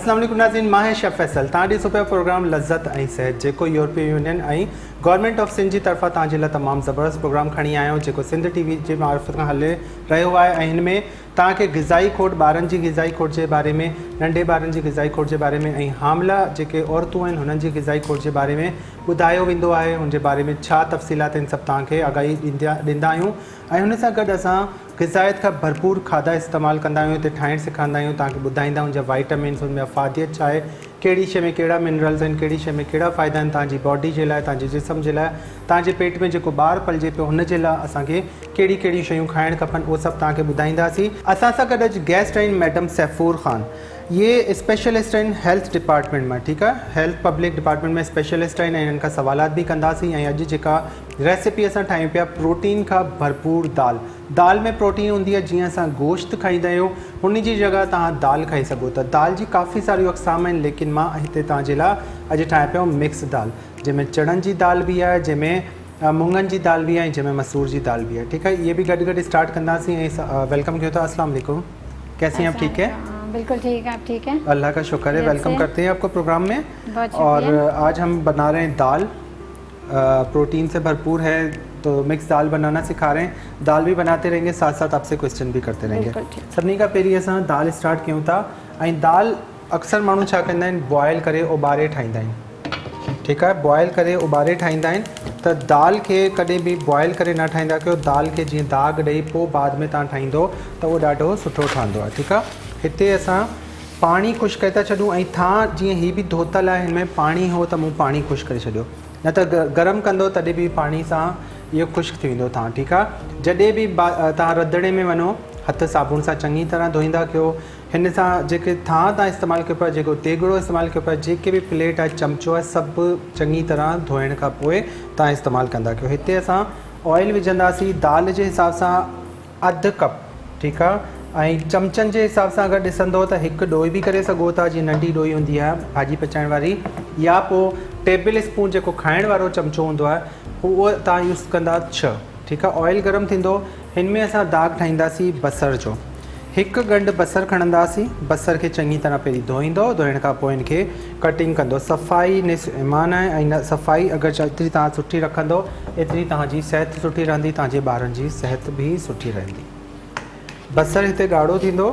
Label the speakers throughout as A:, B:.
A: अस्सलाम वालेकुम नाज़रीन, मां शेफ़ फैसल तव्हां ॾिसो पिया प्रोग्राम लज़त ऐं सिहत जेको यूरोपीय यूनियन ऐं गवर्नमेंट ऑफ सिंध जी तरफ़ां तव्हांजे लाइ तमामु ज़बरदस्त प्रोग्राम खणी आया आहियूं जेको सिंध टीवी जे मार्फत खां हले रहियो आहे ऐं हिन में तव्हांखे ग़िज़ाई खोट, ॿारनि जी ग़िज़ाई खोट जे बारे में, नंढे ॿारनि जी ग़िज़ाई खोट जे बारे में ऐं हामला जेके औरतूं आहिनि हुननि जी ग़िज़ाई खोट जे बारे में ॿुधायो वेंदो आहे। हुनजे बारे में छा तफ़सीलात आहिनि सभु तव्हांखे आगाही ॾींदा आहियूं ऐं हुन सां गॾु असां ग़िज़ायत खां भरपूर खाधा इस्तेमालु कंदा आहियूं, हिते ठाहिणु सेखारींदा आहियूं, तव्हांखे ॿुधाईंदा आहियूं जा वाइटामिन्स, हुन में अफ़ादियत छा आहे, कहिड़ी शइ में कहिड़ा मिनरल्स आहिनि, कहिड़ी शइ में कहिड़ा फ़ाइदा आहिनि तव्हांजी बॉडी जे लाइ, तव्हांजे जिस्म जे लाइ, तव्हांजे पेट में जेको ॿारु पलिजे पियो हुन जे लाइ असांखे कहिड़ी कहिड़ी शयूं खाइणु खपनि उहो सभु तव्हांखे ॿुधाईंदासीं। असां सां गॾु अॼु गेस्ट आहिनि मैडम सैफूर ख़ान, ये स्पेशलिस्ट आहिनि हेल्थ डिपार्टमेंट में, ठीकु आहे, हेल्थ पब्लिक डिपार्टमेंट में स्पेशलिस्ट आहिनि ऐं हिननि खां सवालात बि कंदासीं। ऐं अॼु जेका रेसिपी असां ठाहियूं पिया प्रोटीन खां भरपूर दाल में प्रोटीन हूंदी आहे। जीअं असां गोश्त खाईंदा आहियूं उन जी जॻह तव्हां दाल खाई सघो था। दाल जी काफ़ी सारियूं अक़साम आहिनि, लेकिन मां हिते तव्हांजे लाइ अॼु ठाहियां पियो मिक्स दाल, जंहिंमें चणनि जी दाल बि आहे, जंहिंमें मुङनि जी दाल बि आहे, जंहिंमें मसूर जी दाल बि आहे। ठीकु आहे, इहे बि गॾु गॾु स्टार्ट कंदासीं ऐं वेलकम कयो था। अस्सलाम वालेकुम, कैसी हैं आप? ठीक है,
B: बिल्कुल ठीक है, आप ठीक हैं?
A: अल्लाह का शुक्र है। वेलकम करते हैं आपको प्रोग्राम में। और आज हम बना रहे हैं दाल, प्रोटीन से भरपूर है, तो मिक्स दाल बनाना सिखा रहे हैं। दाल भी बनाते रहेंगे, साथ साथ आपसे क्वेश्चन भी करते रहेंगे। सभिनी खां पहिरीं असां दाल स्टार्ट कयूं था ऐं दाल अक्सर माण्हू छा कंदा आहिनि, बॉयल करे उॿारे ठाहींदा आहिनि। ठीकु आहे, बॉयल करे उॿारे ठाहींदा आहिनि, त दाल खे कॾहिं बि बॉयल करे न ठाहींदा कयो। दाल खे जीअं दाग ॾेई पोइ बाद में तव्हां ठाहींदो त उहो ॾाढो सुठो ठहंदो आहे। ठीकु आहे, हिते असां पाणी ख़ुशि करे था छॾूं ऐं थां जीअं हीअ बि धोतल आहे, हिन में पाणी हो त मूं पाणी ख़ुशि करे छॾियो, न त गरम कंदो तॾहिं बि पाणी सां इहो ख़ुश्क थी वेंदो थां। ठीकु आहे, जॾहिं बि तव्हां रंधिणे में वञो हथ साबुण सां चङी तरह धोईंदा कयो। हिन सां जेके थां तव्हां इस्तेमालु कयो पिया, जेको तेगड़ो इस्तेमालु कयो पिया, जेके बि प्लेट आहे, चमिचो आहे, सभु चङी तरह धोइण खां पोइ तव्हां इस्तेमालु कंदा कयो। हिते असां ऑयल विझंदासीं दाल जे हिसाब सां अधु कप। ठीकु आहे, ऐं चमचनि जे हिसाब सां अगरि ॾिसंदो त हिकु ॾोई बि करे सघो था, जीअं नंढी ॾोई हूंदी आहे भाॼी पचाइण वारी, या पोइ टेबल स्पून जेको खाइण वारो चमिचो हूंदो आहे उहो तव्हां यूज़ कंदा 6। ठीकु आहे, ऑयल गरम थींदो, हिन में असां दाग ठाहींदासीं बसर जो। हिकु ॻंढ बसर खणंदासीं, बसर खे चङी तरह पहिरीं धोईंदो, धोइण खां पोइ हिनखे कटिंग कंदो। सफ़ाई निस ईमान आहे ऐं सफ़ाई अगरि जेतिरी तव्हां सुठी रखंदो एतिरी तव्हांजी सिहत सुठी रहंदी, तव्हांजे ॿारनि जी सिहत बि सुठी रहंदी। बसर हिते ॻाढ़ो थींदो।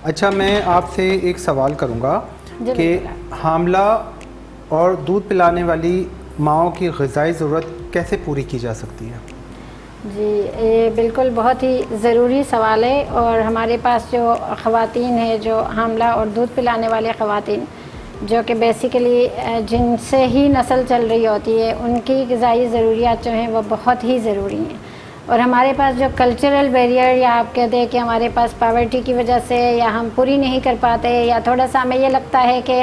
A: अच्छा, मैं आपसे एक सवाल करूँगा कि हामला और दूध पिलाने वाली माँओं की ग़िज़ाई ज़रूरत कैसे पूरी की जा सकती है?
B: जी, ये बिल्कुल बहुत ही ज़रूरी सवाल है। और हमारे पास जो ख़वातीन है, जो हामला और दूध पिलाने वाली ख़वातीन, जो कि बेसिकली जिनसे ही नस्ल चल रही होती है, उनकी ग़िज़ाई ज़रूरियात जो हैं वो बहुत ही ज़रूरी हैं। और हमारे पास जो कल्चरल बैरियर, या आप कहते हैं कि हमारे पास पावर्टी की वजह से या हम पूरी नहीं कर पाते, या थोड़ा सा हमें ये लगता है कि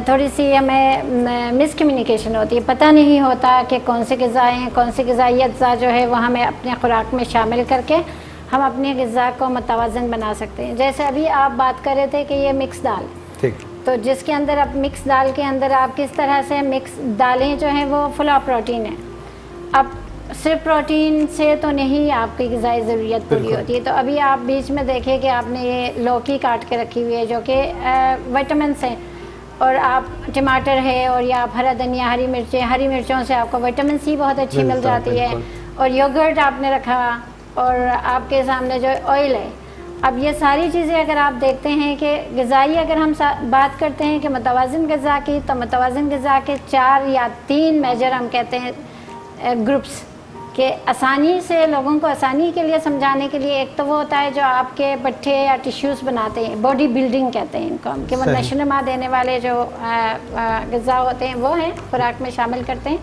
B: थोड़ी सी हमें मिसकम्युनिकेशन होती है, पता नहीं होता कि कौन सी ग़िज़ाएँ हैं, कौन सी ग़िज़ाई अज्जा जो है वो हमें अपने खुराक में शामिल करके हम अपनी ग़िज़ा को मुतवाज़न बना सकते हैं। जैसे अभी आप बात कर रहे थे कि ये मिक्स दाल, ठीक, तो जिसके अंदर अब मिक्स दाल के अंदर आप किस तरह से मिक्स दालें जो हैं वो फुल ऑफ प्रोटीन है। अब सिर्फ प्रोटीन से तो नहीं आपकी ग़िज़ाई ज़रूरियत पूरी होती है। तो अभी आप बीच में देखें कि आपने ये लौकी काट के रखी हुई है जो कि विटामिन्स हैं, और आप टमाटर है, और या आप हरा धनिया, हरी मिर्चों से आपको विटामिन सी बहुत अच्छी मिल जाती है। और योगर्ट आपने रखा, और आपके सामने जो ऑयल है। अब ये सारी चीज़ें अगर आप देखते हैं कि ग़िज़ाई, अगर हम बात करते हैं कि मुतवाज़िन ग़िज़ा की, तो मुतवाज़िन ग़िज़ा के 4 या 3 मेजर हम कहते हैं ग्रुप्स कि आसानी से लोगों को आसानी के लिए समझाने के लिए। एक तो वो होता है जो आपके पट्ठे या टिश्यूज़ बनाते हैं, बॉडी बिल्डिंग कहते हैं इनको हम, कि वो नशोनुमा देने वाले जो ग़िज़ा होते हैं वो हैं, खुराक में शामिल करते हैं।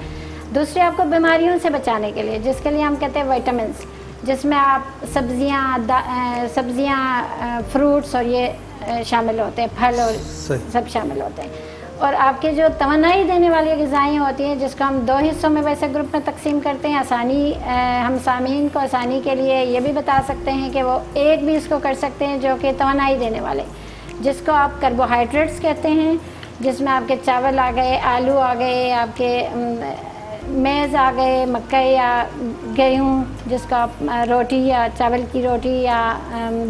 B: दूसरे आपको बीमारियों से बचाने के लिए, जिसके लिए हम कहते हैं विटामिन्स, जिसमें आप सब्ज़ियाँ, फ्रूट्स और ये शामिल होते हैं, फल और सब शामिल होते हैं। और आपके जो तवानाई देने वाली ग़िज़ाएँ होती हैं, जिसको हम 2 हिस्सों में वैसे ग्रुप में तकसीम करते हैं। आसानी, हम सामीन को आसानी के लिए ये भी बता सकते हैं कि वो एक भी इसको कर सकते हैं जो कि तवानाई देने वाले, जिसको आप कार्बोहाइड्रेट्स कहते हैं, जिसमें आपके चावल आ गए, आलू आ गए, आपके मेज़ आ गए, मकई या गेहूँ, जिसको आप रोटी या चावल की रोटी या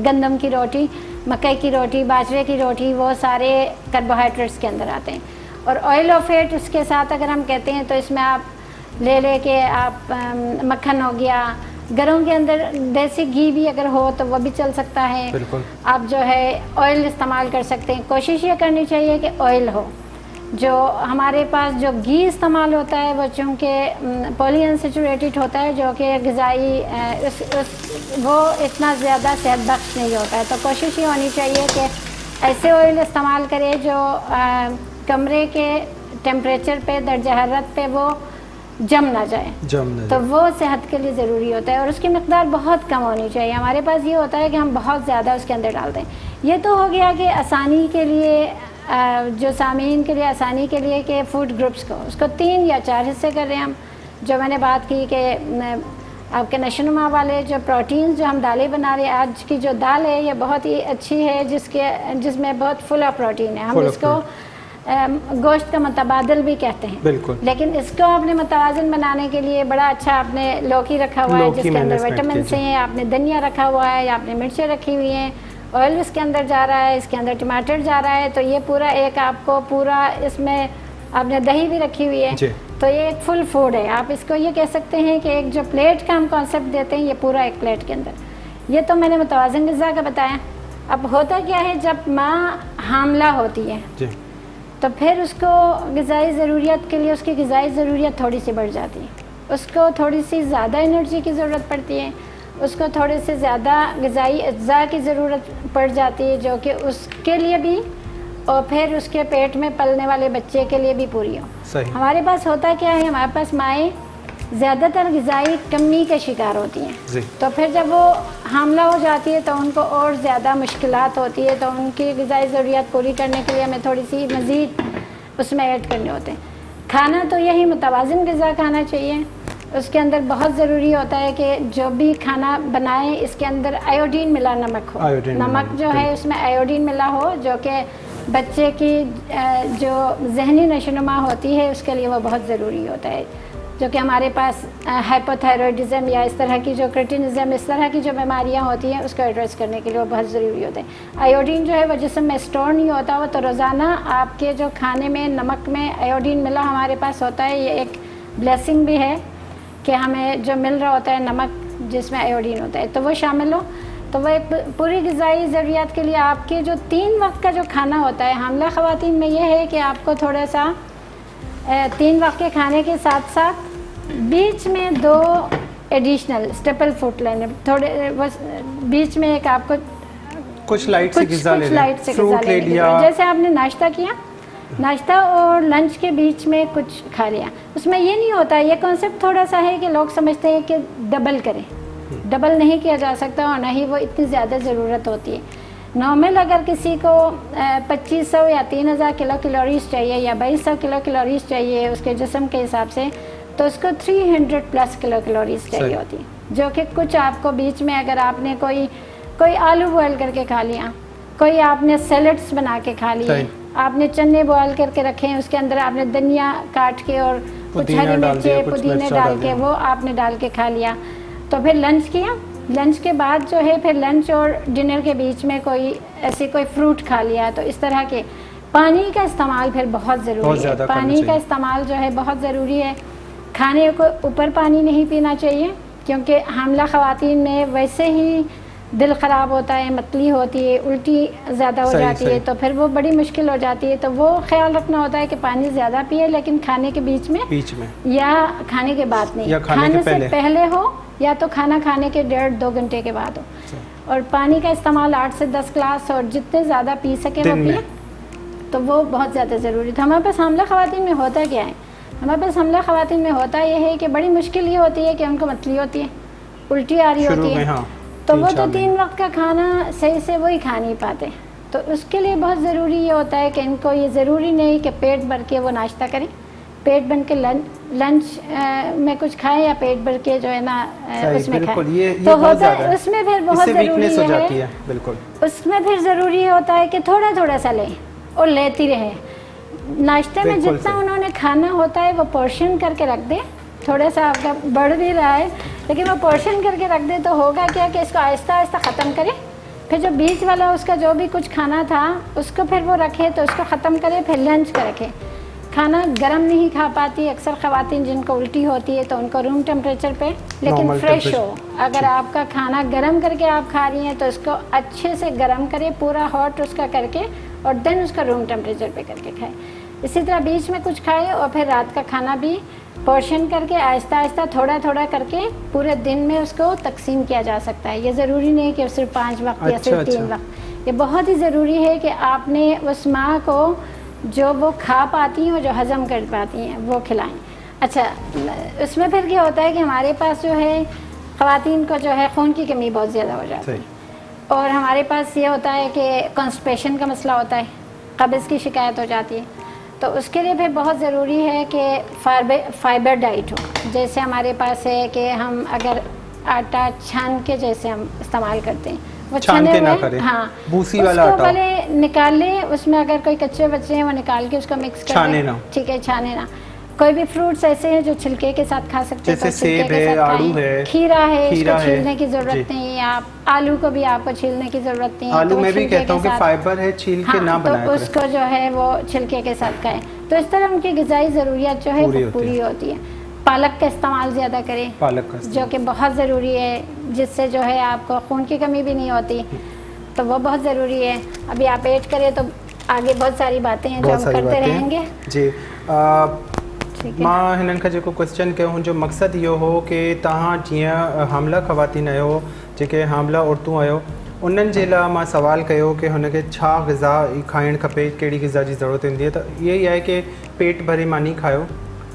B: गंदम की रोटी, मकई की रोटी, बाजरे की रोटी, वो सारे कार्बोहाइड्रेट्स के अंदर आते हैं। और ऑयल ऑफ फेट उसके साथ अगर हम कहते हैं तो इसमें आप ले के आप मक्खन हो गया, घरों के अंदर देसी घी भी अगर हो तो वो भी चल सकता है।
A: बिल्कुल। आप
B: जो है ऑयल इस्तेमाल कर सकते हैं। कोशिश ये करनी चाहिए कि ऑयल हो। जो हमारे पास जो घी इस्तेमाल होता है वो चूँकि पॉलीअनसैचुरेटेड होता है, जो कि ग़िज़ाई वो इतना ज़्यादा सेहत बख्श नहीं होता है। तो कोशिश ये होनी चाहिए कि ऐसे ऑयल इस्तेमाल करें जो कमरे के टेम्परेचर पे, दर्जा हरारत पे वो जम ना जाए। तो वो सेहत के लिए ज़रूरी होता है और उसकी मकदार बहुत कम होनी चाहिए। हमारे पास ये होता है कि हम बहुत ज़्यादा उसके अंदर डालते हैं। ये तो हो गया कि आसानी के लिए, जो सामीन के लिए आसानी के लिए कि फूड ग्रुप्स को उसको 3 या 4 हिस्से कर रहे हैं हम। जो मैंने बात की कि आपके नशोनुमा वाले जो प्रोटीन्स जो हम दालें बना रहे हैं, आज की जो दाल है ये बहुत ही अच्छी है, जिसमें बहुत फुल ऑफ प्रोटीन है। हम इसको गोश्त का मुतबादिल भी कहते हैं।
A: बिल्कुल।
B: लेकिन इसको आपने मुतवाज़न बनाने के लिए बड़ा अच्छा आपने लौकी रखा हुआ है जिसके अंदर विटामिन से हैं, आपने धनिया रखा हुआ है, या आपने मिर्चें रखी हुई हैं, ऑयल इसके अंदर जा रहा है, इसके अंदर टमाटर जा रहा है। तो ये पूरा एक आपको पूरा, इसमें आपने दही भी रखी हुई है, तो ये एक फुल फूड है। आप इसको ये कह सकते हैं कि एक जो प्लेट का हम कॉन्सेप्ट देते हैं, ये पूरा एक प्लेट के अंदर। ये तो मैंने मुतवाज़न ग़िज़ा का बताया। अब होता क्या है, जब माँ हामला होती है तो फिर उसको ग़िज़ाई ज़रूरियत के लिए उसकी ग़िज़ाई ज़रूरियत थोड़ी सी बढ़ जाती है, उसको थोड़ी सी ज़्यादा एनर्जी की ज़रूरत पड़ती है, उसको थोड़े से ज़्यादा ग़िज़ाई अज्जा की ज़रूरत पड़ जाती है, जो कि उसके लिए भी और फिर उसके पेट में पलने वाले बच्चे के लिए भी पूरी हो।
A: सही।
B: हमारे पास होता क्या है, हमारे पास माएँ ज़्यादातर ग़िज़ाई कमी के शिकार होती हैं, तो फिर जब वो हामला हो जाती है तो उनको और ज़्यादा मुश्किलात होती है। तो उनकी ग़िज़ाई ज़रूरियात पूरी करने के लिए हमें थोड़ी सी मज़ीद उसमें ऐड करने होते हैं। खाना तो यही मुतवाज़िन ग़िज़ा खाना चाहिए। उसके अंदर बहुत ज़रूरी होता है कि जो भी खाना बनाएं इसके अंदर आयोडीन मिला नमक हो। नमक जो है उसमें आयोडीन मिला हो, जो कि बच्चे की जो जहनी नशोनुमा होती है उसके लिए वो बहुत ज़रूरी होता है। जो कि हमारे पास हाइपोथायरॉयडिज़म या इस तरह की जो क्रिटिनिज़म, इस तरह की जो बीमारियां होती हैं उसको एड्रेस करने के लिए वो बहुत ज़रूरी होता है। आयोडीन जो है वो जिस्म में स्टोर नहीं होता, वो तो रोज़ाना आपके जो खाने में नमक में आयोडीन मिला हमारे पास होता है। ये एक ब्लेसिंग भी है कि हमें जो मिल रहा होता है नमक जिसमें आयोडीन होता है, तो वो शामिल हो। तो वह एक पूरी ग़िज़ाई ज़रूरियात के लिए आपके जो 3 वक्त का जो खाना होता है, हामला ख़वातीन में यह है कि आपको थोड़ा सा 3 वक्त के खाने के साथ साथ बीच में 2 एडिशनल स्टेपल फूड लेने, थोड़े बीच में एक आपको
A: कुछ लाइट से ग़िज़ा ले लिया।
B: जैसे आपने नाश्ता किया, नाश्ता और लंच के बीच में कुछ खा लिया। उसमें ये नहीं होता, ये कॉन्सेप्ट थोड़ा सा है कि लोग समझते हैं कि डबल करें। डबल नहीं किया जा सकता और ना ही वो इतनी ज़्यादा ज़रूरत होती है। नॉर्मल अगर किसी को 2500 या 3000 किलो कैलोरीज चाहिए या 2200 किलो कैलोरीज चाहिए उसके जिस्म के हिसाब से, तो उसको 300+ किलो कैलोरीज चाहिए होती है, जो कि कुछ आपको बीच में अगर आपने कोई आलू बॉयल करके खा लिया, कोई आपने सैलड्स बना के खा लिए, आपने चने बॉयल करके रखे हैं, उसके अंदर आपने धनिया काट के और कुछ हरी मिर्चें पुदीने डाल के वो आपने डाल के खा लिया। तो फिर लंच किया, लंच के बाद जो है फिर लंच और डिनर के बीच में कोई फ्रूट खा लिया। तो इस तरह के पानी का इस्तेमाल फिर बहुत ज़रूरी है। पानी का इस्तेमाल जो है बहुत ज़रूरी है। खाने को ऊपर पानी नहीं पीना चाहिए, क्योंकि हामला ख़वातीन में वैसे ही दिल ख़राब होता है, मतली होती है, उल्टी ज़्यादा हो जाती है, तो फिर वो बड़ी मुश्किल हो जाती है। तो वो ख्याल रखना होता है कि पानी ज़्यादा पिए, लेकिन खाने के बीच में या खाने के बाद नहीं, खाने से पहले हो या तो खाना खाने के 1.5-2 घंटे के बाद हो। और पानी का इस्तेमाल 8 से 10 ग्लास और जितने ज़्यादा पी सके वो पिए, तो वो बहुत ज़्यादा ज़रूरी था। हमारे पास हामला ख़वातीन में होता क्या है, हमारे पास हामला ख़वातीन में होता यह है कि बड़ी मुश्किल ये होती है कि उनको मतली होती है, उल्टी आ रही होती है, तो वो तो 3 वक्त का खाना सही से वही खा नहीं पाते। तो उसके लिए बहुत ज़रूरी ये होता है कि इनको ये ज़रूरी नहीं कि पेट भर के वो नाश्ता करें, पेट भर के लंच में कुछ खाएं या पेट भर के जो है ना उसमें खाएं। तो होता है उसमें फिर बहुत ज़रूरी है,
A: बिल्कुल
B: उसमें फिर ज़रूरी होता है कि थोड़ा थोड़ा सा लें और लेती रहें। नाश्ते में जितना उन्होंने खाना होता है वो पोर्शन करके रख दें। थोड़ा सा आपका बढ़ भी रहा है, लेकिन वो पोर्शन करके रख दे तो होगा क्या कि इसको आहिस्ता आहिस्ता ख़त्म करें, फिर जो बीच वाला उसका जो भी कुछ खाना था उसको फिर वो रखे तो उसको ख़त्म करे, फिर लंच का रखे। खाना गर्म नहीं खा पाती अक्सर ख़वातीन, जिनको उल्टी होती है तो उनको रूम टेम्परेचर पे लेकिन फ्रेश हो। अगर आपका खाना गर्म करके आप खा रही हैं तो उसको अच्छे से गर्म करे, पूरा हॉट उसका करके, और देन उसका रूम टेम्परेचर पे करके खाए। इसी तरह बीच में कुछ खाए और फिर रात का खाना भी पोर्शन करके आहिस्ता आहिस्ता थोड़ा थोड़ा करके पूरे दिन में उसको तकसीम किया जा सकता है। ये ज़रूरी नहीं कि सिर्फ 5 वक्त या सिर्फ 3 वक्त। ये बहुत ही ज़रूरी है कि आपने उस माँ को जो वो खा पाती हैं और जो हज़म कर पाती हैं वो खिलाएं। अच्छा, उसमें फिर क्या होता है कि हमारे पास जो है ख़वातीन को जो है खून की कमी बहुत ज़्यादा हो जाती है, और हमारे पास ये होता है कि कॉन्स्टिपेशन का मसला होता है, कब्ज़ की शिकायत हो जाती है। तो उसके लिए फिर बहुत ज़रूरी है कि फाइबर डाइट हो। जैसे हमारे पास है कि हम अगर आटा छान के जैसे हम इस्तेमाल करते हैं, वो छने हुए, हाँ,
A: भूसी वाला आटा
B: पहले निकाल लें, उसमें अगर कोई कच्चे बच्चे हैं वो निकाल के उसको मिक्स कर दें, ठीक है, छाने ना। कोई भी फ्रूट्स ऐसे हैं जो छिलके के साथ खा सकते हैं,
A: जैसे सेब है, आड़ू है,
B: खीरा है, इसको छीलने की ज़रूरत नहीं है। आप आलू को भी आपको छीलने की ज़रूरत नहीं है।
A: आलू में भी कहता हूँ कि फाइबर है, छील के ना बनाएं,
B: तो उसको जो है वो छिलके के साथ खाएं। तो इस तरह उनकी ग़िज़ाई ज़रूरियात जो है वो पूरी होती है। पालक का इस्तेमाल ज़्यादा करें, पालक का जो कि बहुत ज़रूरी है, जिससे जो है आपको खून की कमी भी नहीं होती, तो वो बहुत ज़रूरी है। अभी आप ऐड करें तो आगे बहुत सारी बातें हैं जो हम करते रहेंगे
A: जी। मां हिनन का जो क्वेश्चन कयो जो मकसद यो हो कि तहां जियां हामला ख़वातीन आयो, जेके हामला औरतूं आयो, उन्हनि जे लाइ मां सवाल कयो कि हुनखे छा ग़िज़ा खाइणु खपे, कहिड़ी ग़िज़ा जी ज़रूरत हूंदी आहे। त इहो ई आहे कि पेट भरे मानी खायो,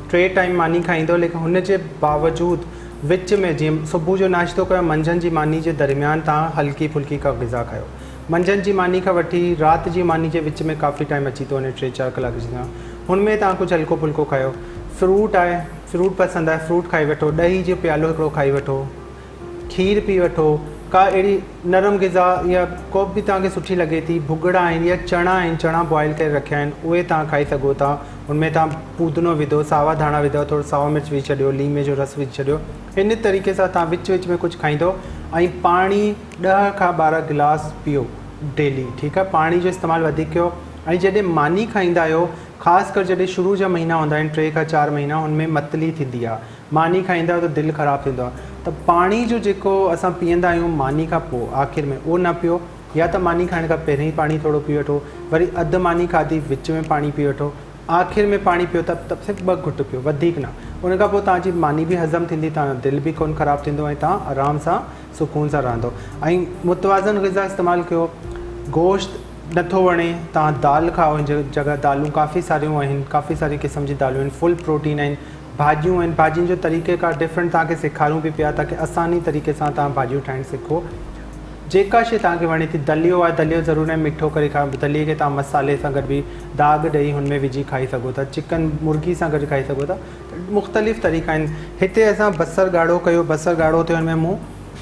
A: 3 टाइम मानी खाईंदो, लेकिन हुन जे बावजूदु विच में जीअं सुबुह जो नाश्तो कयो, मंझंदि जी मानी जे दरमियान तव्हां हल्की फुल्की का ग़िज़ा खायो। मंझंदि जी मानी खां वठी राति जी मानी जे विच में काफ़ी टाइम अची थो वञे, 3-4 कलाक जी, हुनमें तव्हां कुझु हल्को फुल्को खायो। फ्रूट आहे, फ्रूट पसंदि आहे, फ्रूट खाई वठो, ॾही जो प्यालो हिकिड़ो खाई वठो, खीर पी वठो, का अहिड़ी नरम ग़िज़ा या को बि तव्हांखे सुठी लॻे थी, भुॻड़ा आहिनि या चणा आहिनि, चणा बॉइल करे रखिया आहिनि, उहे तव्हां खाई सघो था। उनमें तव्हां पूदनो विधो, सावा धाणा विधो, थोरो साओ मिर्च विझी छॾियो, लीमे जो रस विझी छॾियो। इन तरीक़े सां तव्हां विच विच में कुझु खाईंदो, ऐं पाणी 10 खां 12 गिलास पीओ डेली, ठीकु आहे। पाणी जो इस्तेमालु वधीक कयो। ऐं जॾहिं मानी खाईंदा आहियो, ख़ासि कर जॾहिं शुरू जा महीना हूंदा आहिनि, 3 खां 4 महीना, हुनमें मतली थींदी आहे। मानी खाईंदा आहियो त दिलि ख़राबु थींदो आहे। त पाणी जो जेको असां पीअंदा आहियूं मानी खां पोइ आख़िर में, उहो न पियो, या त मानी खाइण खां पहिरीं पाणी थोरो पी वठो, वरी अधु मानी खाधी विच में पाणी पी वठो, आख़िर में पाणी पियो त सिर्फ़ु 2 घुट पियो, वधीक न। उन खां पोइ तव्हांजी मानी बि हज़म थींदी, तव्हांजो दिलि बि कोन ख़राबु थींदो, ऐं तव्हां आराम सां सुकून सां रहंदो। ऐं मुतवाज़न ग़िज़ा इस्तेमालु कयो। गोश्त नथो वणे, तव्हां दाल खाओ, हिन जॻह दालूं काफ़ी सारियूं आहिनि, काफ़ी सारी क़िस्म जी दालियूं आहिनि, फुल प्रोटीन आहिनि। भाॼियूं आहिनि, भाॼियुनि जो तरीक़ेकार डिफरेंट तव्हांखे सेखारूं बि पिया ताकी आसानी तरीक़े सां तव्हां भाॼियूं ठाहिणु सिखो। जेका शइ तव्हांखे वणे थी, दलियो आहे, दलियो ज़रूरु आहे मिठो करे खाओ, दलीअ खे तव्हां मसाले सां गॾु बि दाग ॾेई हुनमें विझी खाई सघो था, चिकन मुर्गी सां गॾु खाई सघो था, मुख़्तलिफ़ तरीक़ा आहिनि। हिते असां बसर ॻाढ़ो कयो, बसर ॻाढ़ो थियो, हुनमें मूं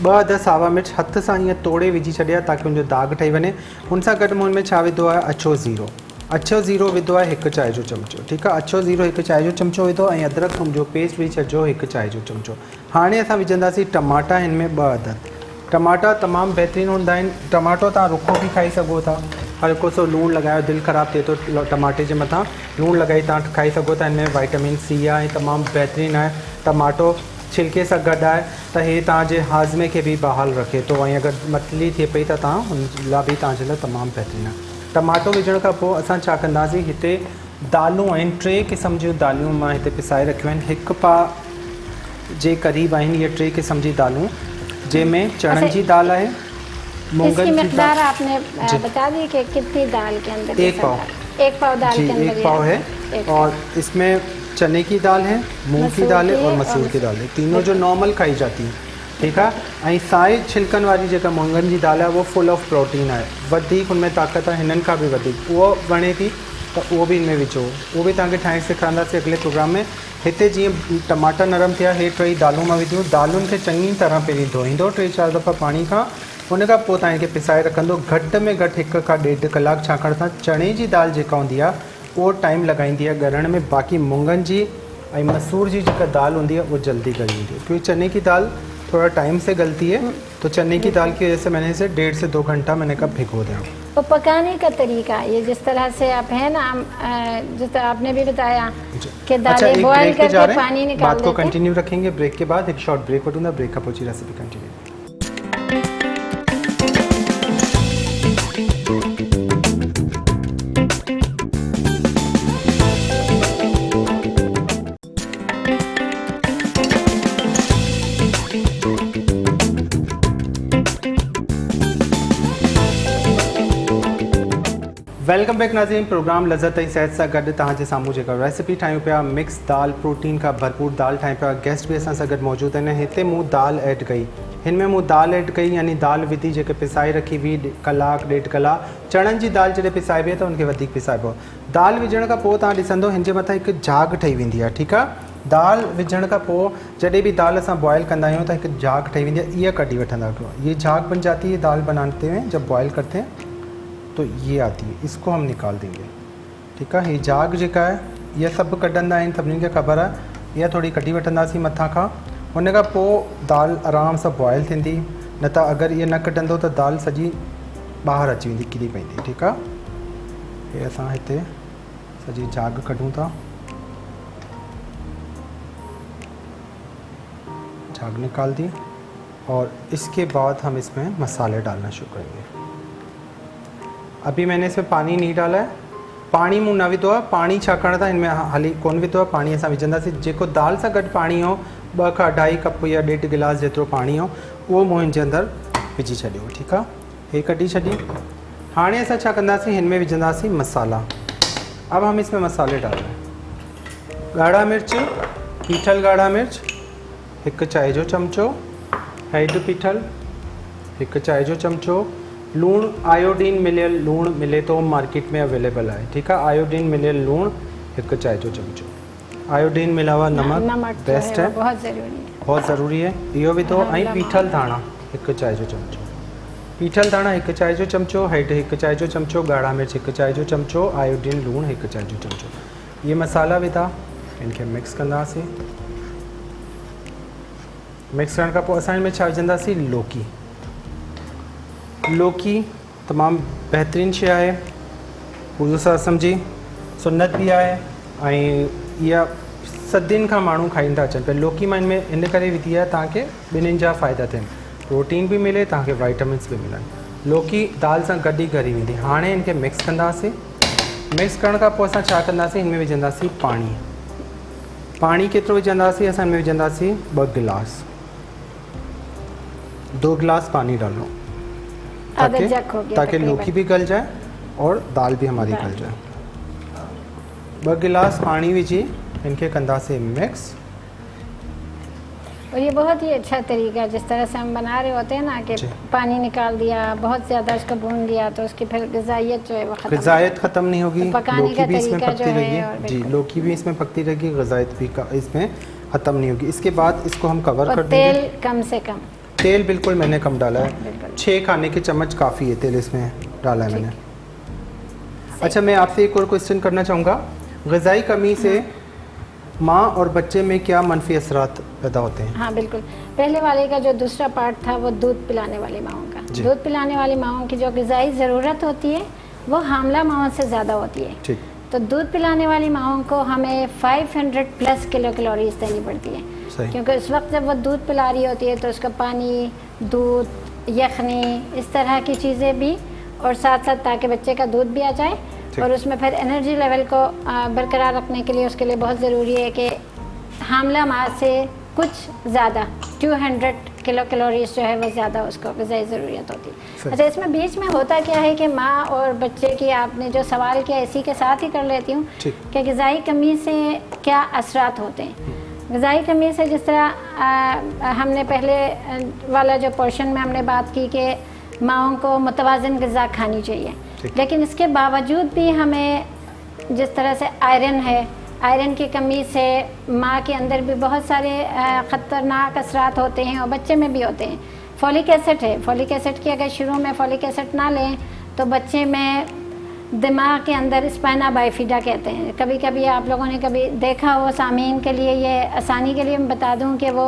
A: 2 अदद सावा मिर्च हथ सां ईअं तोड़े विझी छॾिया ताकी हुनजो दाग ठही वञे। हुन सां गॾु मूं हुनमें छा विधो आहे, अछो ज़ीरो, अछो ज़ीरो विधो आहे 1 चांहि जो चमिचो, ठीकु आहे। अछो ज़ीरो 1 चांहि जो चमिचो विधो, ऐं अदरक थूम जो पेस्ट विझी छॾिजो 1 चांहि जो चमिचो। हाणे असां विझंदासीं टमाटा, हिन में 2 अदद। टमाटा तमामु बहितरीनु हूंदा आहिनि। टमाटो तव्हां रुखो बि खाई सघो था, हल्को सो लूणु लॻायो, दिलि ख़राबु थिए थो टमाटे जे मथां, लूणु लॻाई तव्हां खाई सघो था। हिन में विटामिन C आहे, तमामु बहितरीनु आहे। टमाटो छिलके सां गॾु आहे त हे तव्हांजे हाज़मे खे बि बहाल रखे थो, ऐं अगरि मतली थिए पई त तव्हां हुन लाइ बि तव्हांजे लाइ तमामु बहितरीनु आहे। टमाटो विझण खां पोइ असां छा कंदासीं, हिते दालूं आहिनि, 3 क़िस्म जूं दालियूं मां हिते पिसाए रखियूं आहिनि, 1 पाउ जे क़रीब आहिनि इहे 3 क़िस्म जी दालूं, जंहिंमें चणनि जी दाल आहे, मूंगनि जी दाल।
B: आपने बता दी कि कितनी दाल के अंदर?
A: 1 पाव,
B: 1 पाव दाल के अंदर
A: 1 पाव है, और इसमें चने की दाल है, मूंग की दाल है और मसूर की दाल है, तीनों जो नॉर्मल खाई जाती है, ठीक है। ऐं साई छिलकनि वारी जेका मूंगनि जी दाल आहे वो फुल ऑफ प्रोटीन आहे, वधीक हुनमें ताक़त आहे, हिननि खां बि वधीक। उहो वणे थी त उहो बि हिनमें विझो, उहो बि तव्हांखे ठाहिणु सेखारींदासीं अॻिले प्रोग्राम में। हिते जीअं टमाटा नरम थिया, हे 3 दालूं मां विधियूं, दालुनि खे चङी तरह पहिरीं धोईंदो 3-4 दफ़ा पाणी खां, हुन खां पोइ तव्हांखे पिसाए रखंदो घटि में घटि 1 खां 1.5 कलाक, छाकाणि त चणे जी दाल जेका हूंदी आहे उहो टाइम लॻाईंदी आहे ॻरण में, बाक़ी मूंगनि जी ऐं मसूर जी जेका दाल हूंदी आहे उहा जल्दी ॻरी वेंदी आहे, क्योंकि चने की दाल थोड़ा टाइम से गलती है, तो चने की दाल की वजह से मैंने इसे 1.5 से 2 घंटा मैंने कब भिगो दिया।
B: तो पकाने का तरीका ये जिस तरह से आप है ना, जिस तरह आपने भी बताया कि दालें बॉयल करके पानी निकाल
A: बात को कंटिन्यू रखेंगे। ब्रेक के बाद एक शॉर्ट ब्रेक हो दूंगा, ब्रेक का पूछी रेसिपी कंटिन्यू। वेलकम बैक नाज़रीन, प्रोग्राम लज़त ऐं सेहत सां गॾु तव्हांजे साम्हूं जेका रेसिपी ठाहियूं पिया मिक्स दाल प्रोटीन का भरपूर दाल ठाहियूं पिया। गेस्ट भी असां सां गॾु मौजूदु आहिनि। हिते मूं दाल ऐड कई, हिन में मूं दाल ऐड कई यानी दाल विधी जेके पिसाए रखी हुई कलाक 1.5 कलाक। चणनि जी दाल जॾहिं पिसाइबी आहे त उनखे वधीक पिसाइबो। दाल विझण खां पोइ तव्हां ॾिसंदो हिन जे मथां हिकु झाग ठही वेंदी आहे, ठीकु आहे। दाल विझण खां पोइ जॾहिं बि दाल असां बॉयल कंदा आहियूं त हिकु झाग ठही वेंदी आहे, इहा कढी वठंदा आहियूं। ये झाग बन जाती है दाल बनाते हैं, जब बॉयल करते हैं तो ये आती है, इसको हम निकाल देंगे, ठीक है। ये झाग जेका है ये सब कढंदा आहिनि, सभिनी खे ख़बर आहे। इहा थोड़ी कढी वठंदासीं मथां खां, हुन खां पोइ दाल आराम सां बॉयल थींदी। न त अगरि इहा न कढंदो त दाल सॼी ॿाहिरि अची वेंदी, किरी पवंदी, ठीकु आहे। हे असां हिते सॼी झाग कढूं था, झाग निकाल दी और इसके बाद हम इसमें मसाले डालना शुरू करेंगे। अभी मैंने इसमें पानी नहीं डाला है, पानी मूं न विधो आहे। पानी छाकाणि त हिनमें हाली कोन विधो आहे, पाणी असां विझंदासीं। जेको दाल सां गॾु पाणी हो 2 खां 2.5 कप या 1.5 गिलास जेतिरो पाणी हो उहो मूं हिन जे अंदरि विझी छॾियो, ठीकु आहे। हे कढी छॾी। हाणे असां छा कंदासीं, हिन में विझंदासीं मसाला। अब हम इसमें मसाले डाल रहे हैं। ॻाढ़ा मिर्च, पीठल ॻाढ़ा मिर्च 1 चांहि जो चमचो, हैड पीठल 1 चांहि जो चमचो, लूण आयोडीन मिलियल लूण मिले तो मार्केट में अवेलेबल है, ठीक है। आयोडीन मिलियल लूण 1 चांहि जो चमचो, आयोडीन मिला हुआ नमक बेस्ट है, बहुत ज़रूरी है। इहो विधो ऐं पीठल धाणा 1 चांहि जो चमचो, पीठल धाणा 1 चांहि जो चमचो, हैड 1 चांहि जो चमचो, ॻाढ़ा मिर्च 1 चांहि जो चमचो, आयोडीन लूण 1 चांहि जो चमचो। ये मसाला विधा, इनके मिक्स कंदासीं। मिक्स करण खां पोइ असां हिन में छा विझंदासीं, लौकी। लौकी तमामु बहितरीनु शइ आहे, पूरो सासम जी सुन्नत बि आहे ऐं इहा सदियुनि खां माण्हू खाईंदा अचनि पिया। लौकी मां इन करे विधी आहे ताकि ॿिन्हिनि जा फ़ाइदा थियनि, प्रोटीन भी मिले, तव्हांखे वाइटामिन्स भी मिलनि। लौकी दाल सां गॾु ई ॻरी वेंदी। हाणे इनखे मिक्स कंदासीं। मिक्स करण खां पोइ असां छा कंदासीं, हिन में विझंदासीं पाणी। पाणी केतिरो विझंदासीं, असां हिन में विझंदासीं 2 गिलास, 2 गिलास पानी डालो ताकि लौकी भी गल जाए और दाल भी हमारी गल जाए। 2 गिलास पानी विझी इनके कंदासीं मिक्स।
B: और ये बहुत ही अच्छा तरीका है, जिस तरह से हम बना रहे होते हैं ना कि पानी निकाल दिया, बहुत ज़्यादा इसको भून दिया तो उसकी फिर ग़िज़ाइयत जो है वो
A: ग़िज़ाइयत ख़त्म नहीं होगी।
B: तो पकाने का तरीका जो है
A: जी, लौकी भी इसमें पकती रहेगी, ग़िज़ाइयत भी इसमें ख़त्म नहीं होगी। इसके बाद इसको हम कवर कर देंगे।
B: तेल कम से कम,
A: तेल बिल्कुल मैंने कम डाला है, 6 खाने के चम्मच काफ़ी है तेल इसमें डाला है मैंने। अच्छा, मैं आपसे एक और क्वेश्चन करना चाहूँगा, ग़िज़ाई कमी से माँ और बच्चे में क्या मनफी असरात पैदा होते हैं?
B: हाँ बिल्कुल, पहले वाले का जो दूसरा पार्ट था वो दूध पिलाने वाली माओं का। दूध पिलाने वाली माओं की जो ग़िज़ाई ज़रूरत होती है वो हामला माओं से ज़्यादा होती है।
A: ठीक।
B: तो दूध पिलाने वाली माओं को हमें 500+ किलो कैलोरीज देनी पड़ती है, क्योंकि उस वक्त जब वो दूध पिला रही होती है तो उसका पानी, दूध, यखनी, इस तरह की चीज़ें भी, और साथ साथ ताकि बच्चे का दूध भी आ जाए और उसमें फिर एनर्जी लेवल को बरकरार रखने के लिए उसके लिए बहुत ज़रूरी है कि हामला माँ से कुछ ज़्यादा 200 किलो कैलोरीज जो है वो ज़्यादा उसको ग़िज़ाई ज़रूरियत होती है। अच्छा, इसमें बीच में होता क्या है कि माँ और बच्चे की, आपने जो सवाल किया इसी के साथ ही कर लेती हूँ कि ग़िज़ाई कमी से क्या असरात होते हैं। ग़िज़ाई कमी से जिस तरह हमने पहले वाला जो पोर्शन में हमने बात की कि माओं को मुतवाज़िन ग़िज़ा खानी चाहिए, लेकिन इसके बावजूद भी हमें जिस तरह से आयरन है, आयरन की कमी से माँ के अंदर भी बहुत सारे ख़तरनाक असरात होते हैं और बच्चे में भी होते हैं। फॉलिक एसिड है, फॉलिक एसिड की अगर शुरू में फॉलिक एसिड ना लें तो बच्चे में दिमाग के अंदर स्पाइना बाइफिडा कहते हैं। कभी कभी आप लोगों ने कभी देखा हो, सामीन के लिए ये आसानी के लिए मैं बता दूं कि वो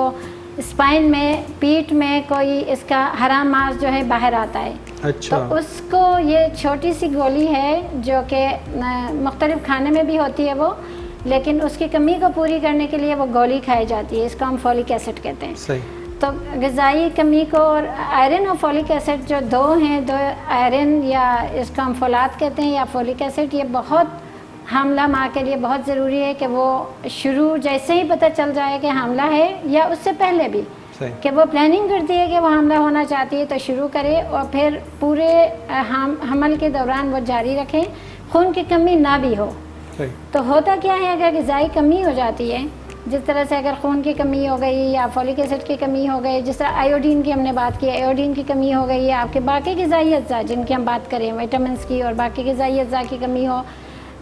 B: स्पाइन में, पीठ में कोई इसका हरा मांस जो है बाहर आता है।
A: अच्छा।
B: तो उसको ये छोटी सी गोली है जो कि मुख्तलिफ खाने में भी होती है वो, लेकिन उसकी कमी को पूरी करने के लिए वो गोली खाई जाती है। इसको हम फॉलिक एसिड कहते हैं।
A: सही।
B: तो ग़िज़ाई कमी को, और आयरन और फॉलिक एसिड जो दो हैं, दो आयरन या इसको हम फोलात कहते हैं या फॉलिक एसिड, ये बहुत हामला माँ के लिए बहुत ज़रूरी है कि वो शुरू जैसे ही पता चल जाए कि हामला है या उससे पहले भी कि वो प्लानिंग करती है कि वो हामला होना चाहती है तो शुरू करे, और फिर पूरे हमल के दौरान वो जारी रखें, खून की कमी ना भी हो। तो होता क्या है, अगर ग़िज़ाई कमी हो जाती है, जिस तरह से अगर खून की कमी हो गई या फॉलिक एसिड की कमी हो गई, जिस तरह आयोडीन की हमने बात की, आयोडीन की कमी हो गई, या आपके बाकी ग़िज़ाई अज्जा जिनकी हम बात करें, विटामिन की और बाकी ग़िज़ाई अज्जा की कमी हो,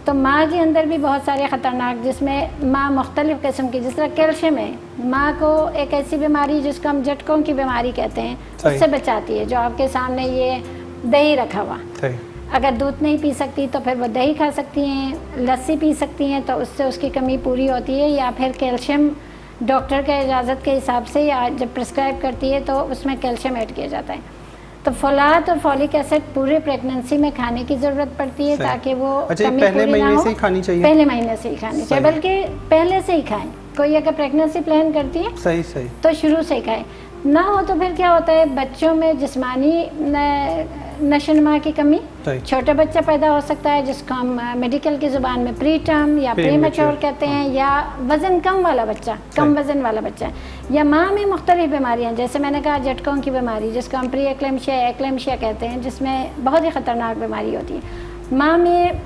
B: तो माँ के अंदर भी बहुत सारे ख़तरनाक, जिसमें माँ मुख्तलिफ़ किस्म की, जिस तरह कैल्शियम है, माँ को एक ऐसी बीमारी जिसको हम झटकों की बीमारी कहते हैं उससे बचाती है। जो आपके सामने ये दही रखा हुआ, अगर दूध नहीं पी सकती तो फिर वो दही खा सकती हैं, लस्सी पी सकती हैं, तो उससे उसकी कमी पूरी होती है। या फिर कैल्शियम डॉक्टर के इजाज़त के हिसाब से या जब प्रिस्क्राइब करती है तो उसमें कैल्शियम ऐड किया जाता है। तो फोलात और फॉलिक एसिड पूरे प्रेगनेंसी में खाने की ज़रूरत पड़ती है ताकि वो कमी पूरी ना हो।
A: से ही खानी चाहिए, पहले महीने से ही खानी चाहिए,
B: बल्कि पहले से ही खाएं। कोई अगर प्रेगनेंसी प्लान करती है
A: सही
B: तो शुरू से ही खाएं। ना हो तो फिर क्या होता है, बच्चों में जिस्मानी नशोनुमा की कमी, छोटे बच्चा पैदा हो सकता है जिसको हम मेडिकल की ज़ुबान में प्री टर्म या प्री मैच्योर कहते हैं, या वज़न कम वाला बच्चा, कम वज़न वाला बच्चा, या माँ में मुख्तलिफ बीमारियाँ, जैसे मैंने कहा झटकों की बीमारी जिसको हम प्री एक्लेम्शिया कहते हैं, जिसमें बहुत ही ख़तरनाक बीमारी होती है। माँ में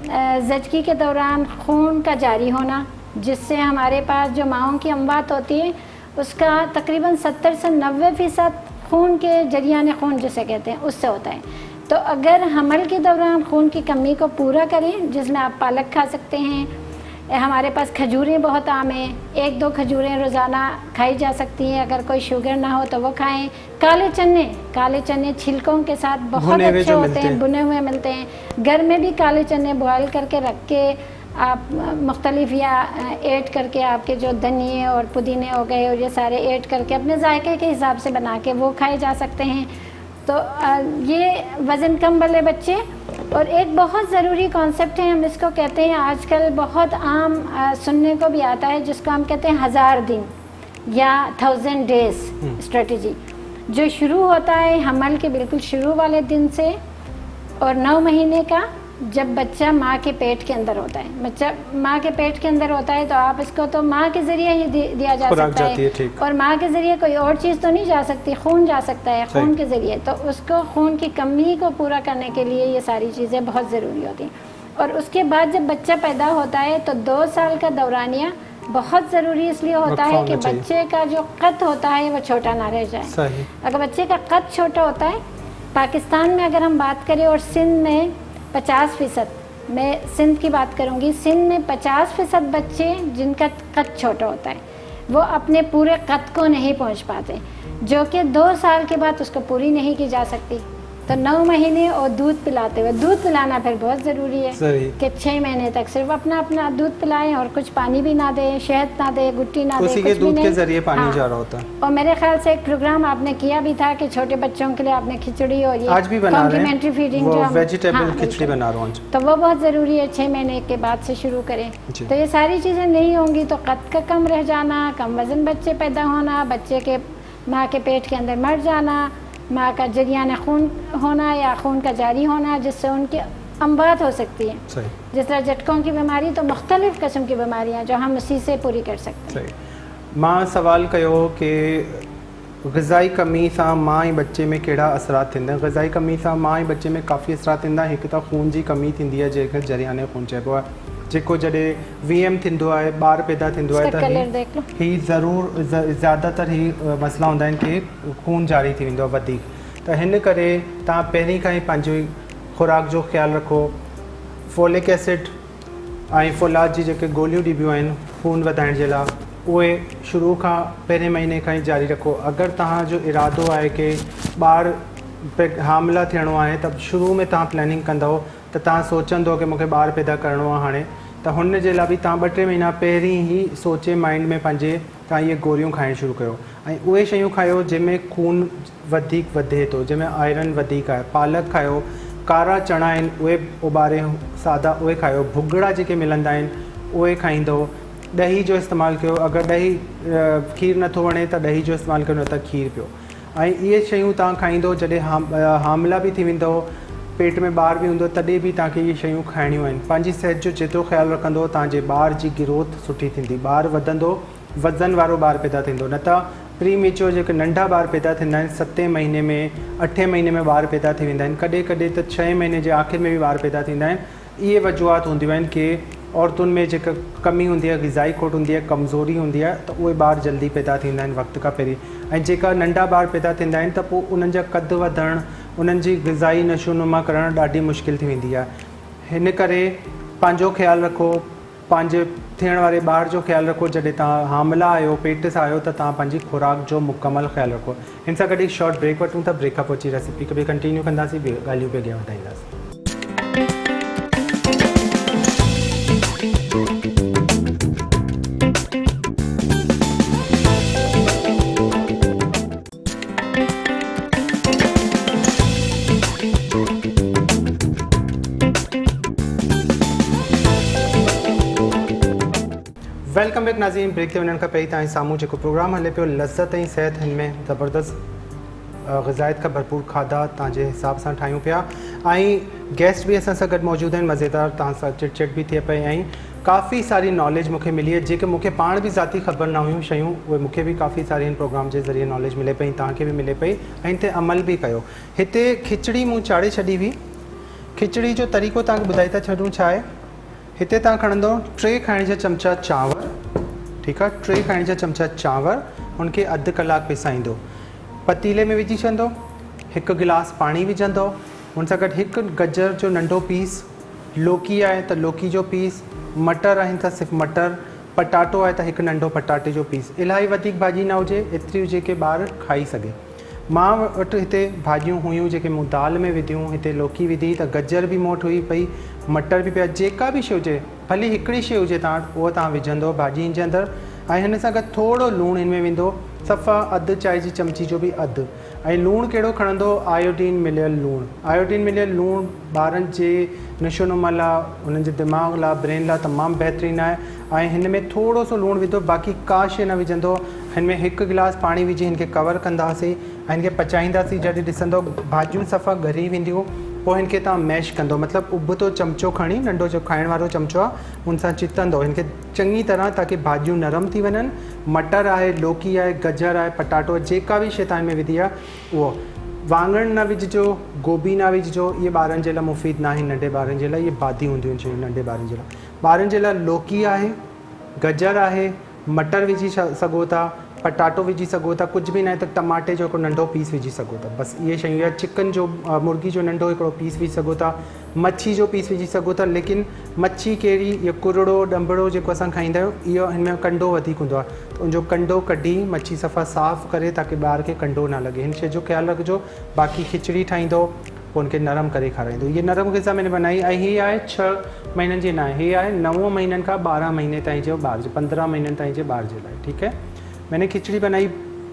B: ज़चगी के दौरान खून का जारी होना, जिससे हमारे पास जो माँओं की अमवात होती है उसका तकरीबन 70 से 90% खून के जरियाने खून जिसे कहते हैं उससे होता है। तो अगर हमल के दौरान खून की कमी को पूरा करें, जिसमें आप पालक खा सकते हैं, हमारे पास खजूरें बहुत आम हैं, 1-2 खजूरें रोज़ाना खाई जा सकती हैं। अगर कोई शुगर ना हो तो वो खाएं। काले चने छिलकों के साथ बहुत अच्छे होते हैं, बुने हुए मिलते हैं। घर में भी काले चने बॉयल करके रख के आप मुख्तलिफ या ऐड करके, आपके जो धनिए और पुदीने हो गए और ये सारे ऐड करके अपने जायके के हिसाब से बना के वो खाए जा सकते हैं। तो ये वज़न कम वाले बच्चे। और एक बहुत ज़रूरी कॉन्सेप्ट है, हम इसको कहते हैं, आजकल बहुत आम सुनने को भी आता है, जिसको हम कहते हैं 1000 दिन या 1000 डेज़ स्ट्रेटजी, जो शुरू होता है हमल के बिल्कुल शुरू वाले दिन से और 9 महीने का, जब बच्चा माँ के पेट के अंदर होता है। बच्चा माँ के पेट के अंदर होता है तो आप इसको तो माँ के ज़रिए ही दिया जा सकता है, और माँ के ज़रिए कोई और चीज़ तो नहीं जा सकती, खून जा सकता है खून के ज़रिए। तो उसको खून की कमी को पूरा करने के लिए ये सारी चीज़ें बहुत ज़रूरी होती हैं। और उसके बाद जब बच्चा पैदा होता है तो 2 साल का दौरानिया बहुत ज़रूरी इसलिए होता है कि बच्चे का जो कद होता है वो छोटा ना रह जाए। अगर बच्चे का कद छोटा होता है, पाकिस्तान में अगर हम बात करें और सिंध में 50%, मैं सिंध की बात करूंगी, सिंध में 50% बच्चे जिनका कद छोटा होता है वो अपने पूरे कद को नहीं पहुंच पाते, जो कि 2 साल के बाद उसको पूरी नहीं की जा सकती। तो 9 महीने और दूध पिलाते हुए, दूध पिलाना फिर बहुत ज़रूरी है कि 6 महीने तक सिर्फ अपना दूध पिलाएं और कुछ पानी भी ना दें, शहद ना दें, गुट्टी ना दें, कुछ भी
A: दूध
B: नहीं।
A: के जरिए पानी जा रहा होता है।
B: और मेरे ख्याल से एक प्रोग्राम आपने किया भी था कि छोटे बच्चों के लिए आपने खिचड़ी और ये कॉम्प्लीमेंट्री फीडिंग जो
A: वेजिटेबल खिचड़ी बना रहा हूं,
B: तो वो बहुत ज़रूरी है, 6 महीने के बाद से शुरू करें। तो ये सारी चीज़ें नहीं होंगी तो कद का कम रह जाना, कम वज़न बच्चे पैदा होना, बच्चे के माँ के पेट के अंदर मर जाना, माँ का जरियाना खून होना या खून का जारी होना, जिससे उनकी अमवात हो सकती है। जिस तरह झटकों की बीमारी, तो मुख्तलिफ़ किस्म की बीमारियाँ जो हम उसी से पूरी कर सकते हैं।
A: मां सवाल कयो कि ग़िज़ाई कमी सां मां ऐं बच्चे में कहिड़ा असरात थींदा आहिनि। ग़िज़ाई कमी सां मां ऐं बच्चे में काफ़ी असरात थींदा आहिनि। हिकु त खून जी कमी थींदी आहे जंहिंखे जरियाने खून चइबो आहे, जेको जॾहिं VM थींदो आहे, ॿारु पैदा थींदो आहे त ही ज़रूरु ज़्यादातर ही मसइला हूंदा आहिनि कि खून जारी थी वेंदो आहे वधीक। त हिन करे तव्हां पहिरीं खां ई पंहिंजी खुराक जो ख़्यालु रखो। फोलिक एसिड ऐं फोलात जी जेके गोलियूं ॾिबियूं आहिनि खून वधाइण जे लाइ, उहे शुरू खां पहिरें महीने खां ई जारी रखो। अगरि तव्हांजो इरादो आहे कि ॿारु हामला थियणो आहे त शुरू में तव्हां प्लानिंग कंदव त तव्हां सोचंदो कि मूंखे ॿारु पैदा करिणो आहे हाणे, तो हुन जे लाइ बि तव्हां 2-3 महीना पहिरीं ई सोचे माइंड में पंहिंजे तव्हां इहे गोरियूं खाइणु शुरू कयो ऐं उहे शयूं खायो जंहिंमें खून वधीक वधे थो, जंहिंमें आयरन वधीक आहे। पालक खायो, कारा चणा आहिनि उहे उॿारे सादा उहे खायो, भुॻड़ा जेके मिलंदा आहिनि उहे खाईंदो। ॾही जो इस्तेमालु कयो, अगरि ॾही खीरु नथो वणे त ॾही जो इस्तेमालु कयो, न त खीरु पियो। ऐं इहे शयूं तव्हां खाईंदो जॾहिं हामला बि थी वेंदो, पेट में ॿार बि हूंदो, तॾहिं बि तव्हांखे इहे शयूं खाइणियूं आहिनि। पंहिंजी सिहत जो जेतिरो ख़्यालु रखंदो तव्हांजे ॿार जी ग्रोथ सुठी थींदी, ॿार वधंदो, वज़न वारो ॿार पैदा थींदो। न त प्री मेच्योर जेके नंढा ॿार पैदा थींदा आहिनि 7 महीने में 8 महीने में ॿार पैदा थी वेंदा आहिनि, कॾहिं कॾहिं त 6 महीने जे आख़िर में बि ॿार पैदा थींदा आहिनि। इहे वजूहात हूंदियूं आहिनि की औरतुनि में जेका कमी हूंदी आहे, ग़िज़ाई खोट हूंदी आहे, कमज़ोरी हूंदी आहे, त उहे ॿार जल्दी पैदा थींदा आहिनि वक़्त खां पहिरीं। ऐं जेका नंढा ॿार पैदा थींदा आहिनि त पोइ उन्हनि जा कद वधणु, उन्हनि जी ग़िज़ाई नशोनुमा करणु ॾाढी मुश्किल थी वेंदी आहे। हिन करे पंहिंजो ख़्यालु रखो, पंहिंजे थियण वारे ॿार जो ख़्यालु रखो। जॾहिं तव्हां हामला आहियो, पेट सां आहियो, त तव्हां पंहिंजी खुराक जो मुकमल ख़्यालु रखो। हिन सां गॾु शॉर्ट ब्रेक वठूं था, ब्रेक खां पोइ अची रेसिपी खे बि कंटिन्यू कंदासीं, ॿियूं ॻाल्हियूं बि अॻियां वधाईंदासीं। वेलकम बैक नाज़रीन। ब्रेक ते वञण खां पहिरीं तव्हांजे साम्हूं जेको प्रोग्राम हले पियो लज़त ऐं सिहत, हिन में ज़बरदस्त ग़िज़ाइत खां भरपूर खाधा तव्हांजे हिसाब सां ठाहियूं पिया ऐं गेस्ट बि असां सां गॾु मौजूदु आहिनि, मज़ेदार तव्हां सां चिट चिट बि थिए पई ऐं काफ़ी सारी नॉलेज मूंखे मिली आहे जेके मूंखे पाण बि ज़ाती ख़बर न हुयूं शयूं, उहे मूंखे बि काफ़ी सारी हिन प्रोग्राम जे ज़रिए नॉलेज मिले पई, तव्हांखे बि मिले पई ऐं हिन ते अमल बि कयो। हिते खिचड़ी मूं चाढ़े छॾी हुई। खिचड़ी जो तरीक़ो तव्हांखे ॿुधाए था छॾूं छा आहे। हिते तव्हां खणंदो 3 खाइण जा चमचा चांवर, ठीकु आहे, 3 खाइण जा चमचा चांवर, हुनखे अधु कलाकु पिसाईंदो, पतीले में विझी छॾंदो, 1 गिलास पाणी विझंदो, हुन सां गॾु 1 गजर जो नंढो पीस, लौकी आहे त लौकी जो पीस, मटर आहिनि त सिर्फ़ु मटर, पटाटो आहे त 1 नंढो पटाटे जो पीस। इलाही वधीक भाॼी न हुजे, एतिरी हुजे की ॿार खाई सघे। मां वटि हिते भाॼियूं हुयूं जेके मूं दाल में विधियूं, हिते लौकी विधी त गजर बि मूं वटि हुई पई, मटर बि पिया, जेका बि शइ हुजे, भली हिकिड़ी शइ हुजे तव्हां वटि उहो तव्हां विझंदो भाॼी जे अंदरि। ऐं हिन सां गॾु थोरो लूणु हिन में वेंदो, सफ़ा अधु चांहि जी चमची जो बि अधु। ऐं लूणु कहिड़ो खणंदो, आयोडीन मिलियल लूणु। आयोडीन मिलियल लूणु ॿारनि जे नशोनुमा लाइ, उन्हनि जे दिमाग़ लाइ, ब्रेन लाइ तमामु बहितरीनु आहे। ऐं हिन में थोरो सो लूणु विधो, बाक़ी का शइ न विझंदो। हिन में 1 गिलास पाणी विझी हिन खे कवर कंदासीं ऐं हिन खे पचाईंदासीं। जॾहिं ॾिसंदो भाॼियूं सफ़ा ॻरी वेंदियूं, पोइ हिन खे तव्हां मैश कंदो, मतिलबु उबतो चमचो खणी, नंढो जो खाइण वारो चमचो आहे, हुन सां चितंदो हिन खे चङी तरह ताकी भाॼियूं नरम थी वञनि। मटर आहे, लौकी आहे, गजर आहे, पटाटो, जेका बि शइ तव्हां हिन में विधी आहे उहो। वाङण न विझिजो, गोभी न विझिजो, इहे ॿारनि जे लाइ मुफ़ीद न आहे, नंढे ॿारनि जे लाइ इहे बादी हूंदियूं आहिनि शयूं नंढे ॿारनि जे लाइ। ॿारनि जे लाइ लौकी आहे, गजर आहे, मटर विझी सघो था, पटाटो विझी सघो था, कुझु बि न आहे त टमाटे जो हिकिड़ो नंढो पीस विझी सघो था, बसि इहे शयूं। या चिकन जो मुर्गी जो नंढो हिकिड़ो पीस विझी सघो था, मच्छी जो पीस विझी सघो था। लेकिन मच्छी कहिड़ी, इहो कुरड़ो ॾंबड़ो जेको असां खाईंदा आहियूं, इहो हिन में कंडो वधीक हूंदो आहे, त उनजो कंडो कढी मच्छी सफ़ा साफ़ु करे ताकी ॿार खे कंडो न लॻे। हिन शइ जो ख़्यालु रखिजो। बाक़ी खिचड़ी ठाहींदो, पोइ हुनखे नरम करे खाराईंदो। इहे नरम ग़िज़ा मैंने बनाई ऐं हीअ आहे 6 महीननि जी न आहे, हीअ आहे 9 महीननि खां 12 महीने ताईं जो ॿार जो, 15 महीननि ताईं जे ॿार जे लाइ, ठीक है। मैंने खिचड़ी बनाई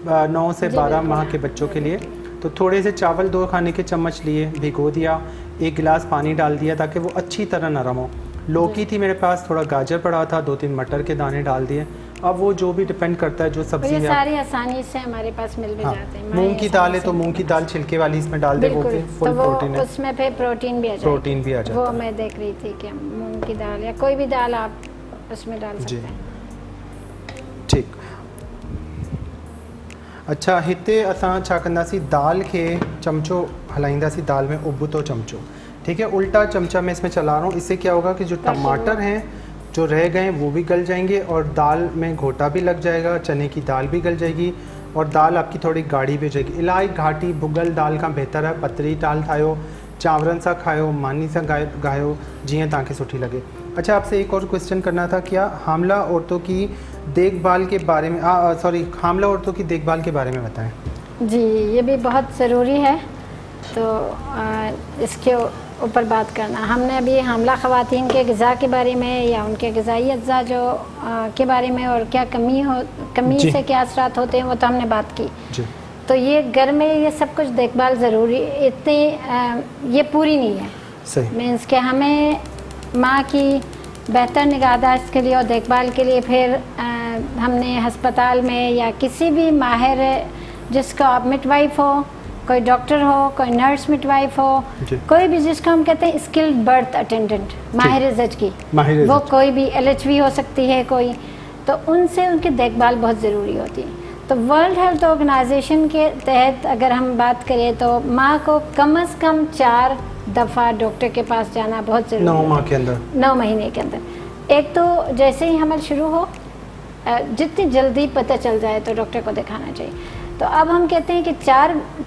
A: 9 से 12 माह के बच्चों के लिए। तो थोड़े से चावल 2 खाने के चम्मच लिए, भिगो दिया, 1 गिलास पानी डाल दिया ताकि वो अच्छी तरह नरम हो। लौकी थी मेरे पास, थोड़ा गाजर पड़ा था, 2-3 मटर के दाने डाल दिए। अब वो जो भी डिपेंड करता है, जो सब्जी है
B: सारी आसानी से हमारे पास मिल भी जाते हैं।
A: मूंग की दाल है तो मूंग की दाल छिलके वाली इसमें डाल दे, वो भी फुल प्रोटीन है,
B: उसमें फिर प्रोटीन भी आ जाता है।
A: प्रोटीन भी आ जाता है।
B: वो मैं देख रही थी कि मूंग की दाल या कोई भी दाल आप उसमें डाल सकते हैं।
A: ठीक। अच्छा, हिते असां छा कंदासीं, दाल के चमचो हलाइंदासीं, दाल में उबतो चमचो, ठीक है। उल्टा चमचा मैं इसमें चला रहा हूँ, इससे क्या होगा कि जो टमाटर हैं जो रह गए वो भी गल जाएंगे और दाल में घोटा भी लग जाएगा, चने की दाल भी गल जाएगी और दाल आपकी थोड़ी गाढ़ी भी हो जाएगी। इलाही घाटी भुगल दाल का बेहतर है, पतली दाल ठाहियो, चांवरनि सां खायो, मानी सां गायो, जीअं तव्हांखे सुठी लगे। अच्छा, आपसे एक और क्वेश्चन करना था, क्या हामला औरतों की देखभाल के बारे में, हामला औरतों की देखभाल के बारे में बताएं।
B: जी, ये भी बहुत ज़रूरी है। तो इसके ऊपर बात करना। हमने अभी हामला ख़वातीन के ग़िज़ा के बारे में या उनके ग़िज़ाई अज्जा जो के बारे में और क्या कमी से क्या असरात होते हैं वो तो हमने बात की
A: जी।
B: तो ये घर में ये सब कुछ देखभाल ज़रूरी इतनी ये पूरी नहीं है।
A: सही
B: मीन्स के हमें माँ की बेहतर निगहदाश्त के लिए और देखभाल के लिए फिर हमने हस्पताल में या किसी भी माहिर जिसको आप मिडवाइफ हो, कोई डॉक्टर हो, कोई नर्स मिडवाइफ हो, कोई भी जिसको हम कहते हैं स्किल्ड बर्थ अटेंडेंट, माहिर ज़च वो कोई भी LHV हो सकती है कोई, तो उनसे उनकी देखभाल बहुत ज़रूरी होती है। तो वर्ल्ड हेल्थ ऑर्गेनाइजेशन के तहत अगर हम बात करें तो माँ को कम से कम 4 दफ़ा डॉक्टर के पास जाना बहुत ज़रूरी है
A: 9 माह के अंदर,
B: 9 महीने के अंदर। एक तो जैसे ही हमल शुरू हो जितनी जल्दी पता चल जाए तो डॉक्टर को दिखाना चाहिए। तो अब हम कहते हैं कि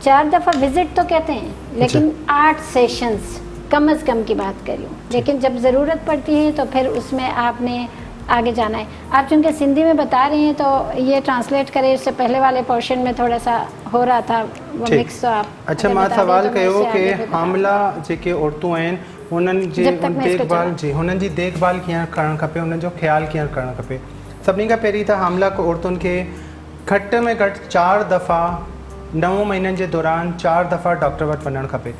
B: 4 दफ़ा विज़िट तो कहते हैं, लेकिन 8 सेशंस कम से कम की बात करूँ, लेकिन जब ज़रूरत पड़ती है तो फिर उसमें आपने आगे जाना है। आप चूँकि सिंधी में बता रहे हैं तो ये ट्रांसलेट करें, इससे पहले वाले पोर्शन में थोड़ा सा हो रहा था वो मिक्स। तो आप
A: अच्छा मां सवाल कयो कि हामला जेके औरतूं आहिनि उन्हनि जी देखभाल जी देखभाल कीअं करणु खपे, उन्हनि जो ख़्यालु कीअं करणु खपे। सभिनी खां पहिरीं त हामला औरतुनि खे घटि में घटि 4 दफ़ा 9 महीननि जे दौरान 4 दफ़ा डॉक्टर वटि वञणु खपे।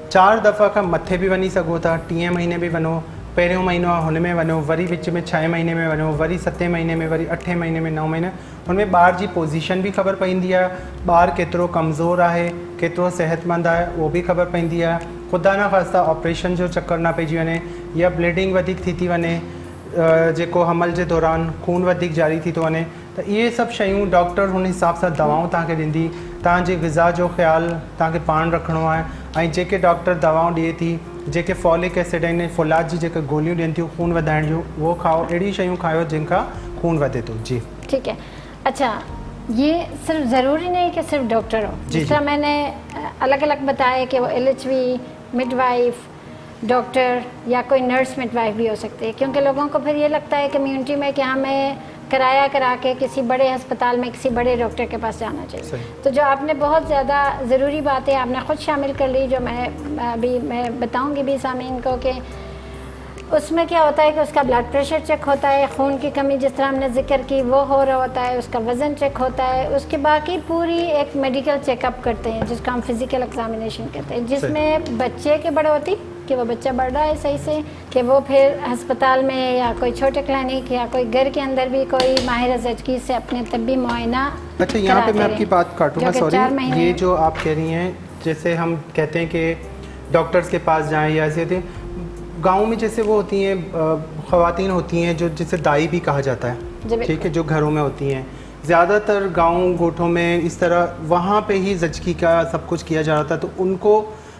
A: 4 दफ़ा खां मथे बि वञी सघो था, 10 महीने बि वञो, पहिरियों महीनो आहे हुन में वञो, वरी विच में 6 महीने में वञो, वरी 7 महीने में, वरी 8 महीने में, 9 महीने। हुनमें ॿार जी पोजीशन बि ख़बर पवंदी आहे, ॿार केतिरो कमज़ोर आहे, केतिरो सेहतमंद आहे उहो बि ख़बर पवंदी आहे। ख़ुदा न ख़ास्ता ऑपरेशन जो चक्कर न पइजी वञे या ब्लीडिंग वधीक थी वञे, जेको हमल जे दौरान खून वधीक जारी थी थो वञे, त इहे सभु शयूं डॉक्टर हुन हिसाब सां दवाऊं तव्हांखे ॾींदी। तव्हांजे ग़िज़ा जो ख़्यालु तव्हांखे पाण रखिणो आहे ऐं जेके डॉक्टर दवाऊं ॾिए थी, जेके फॉलिक एसिड आहिनि, फुलाद जी जेके गोलियूं ॾियनि थियूं खून वधाइण जूं, उहो खाओ, अहिड़ी शयूं खाओ जिनखां खून वधे थो। जी
B: ठीक है। अच्छा, ये सिर्फ ज़रूरी नहीं कि सिर्फ डॉक्टर हो, जिस तरह मैंने अलग अलग बताया कि वो LHV, मिडवाइफ, डॉक्टर या कोई नर्स मिडवाइफ भी हो सकती है, क्योंकि लोगों को फिर ये लगता है कम्युनिटी में कि हमें किराया करा के किसी बड़े अस्पताल में किसी बड़े डॉक्टर के पास जाना चाहिए। तो जो आपने बहुत ज़्यादा ज़रूरी बातें आपने ख़ुद शामिल कर ली, जो मैं बताऊंगी भी सामीन को कि उसमें क्या होता है कि उसका ब्लड प्रेशर चेक होता है, खून की कमी जिस तरह हमने जिक्र की वो हो रहा होता है, उसका वज़न चेक होता है, उसके बाकी पूरी एक मेडिकल चेकअप करते हैं जिसको हम फिज़िकल एग्जामिनेशन कहते हैं, जिसमें बच्चे के बढ़ोतरी कि वो बच्चा बढ़ रहा है सही से, कि वो फिर अस्पताल में या कोई छोटे क्लिनिक या कोई घर के अंदर भी कोई माहिर ज़चगी से अपने तबी मुआयना।
A: अच्छा, यहाँ पे मैं आपकी बात काटूँगा, सॉरी, ये जो आप कह रही हैं, जैसे हम कहते हैं कि डॉक्टर्स के पास जाएँ या ऐसे गाँव में जैसे वो होती हैं ख़वातीन होती हैं जो जिसे दाई भी कहा जाता है, ठीक है, जो घरों में होती हैं, ज़्यादातर गाँव गोठों में इस तरह वहाँ पे ही ज़चगी का सब कुछ किया जा रहा था, तो उनको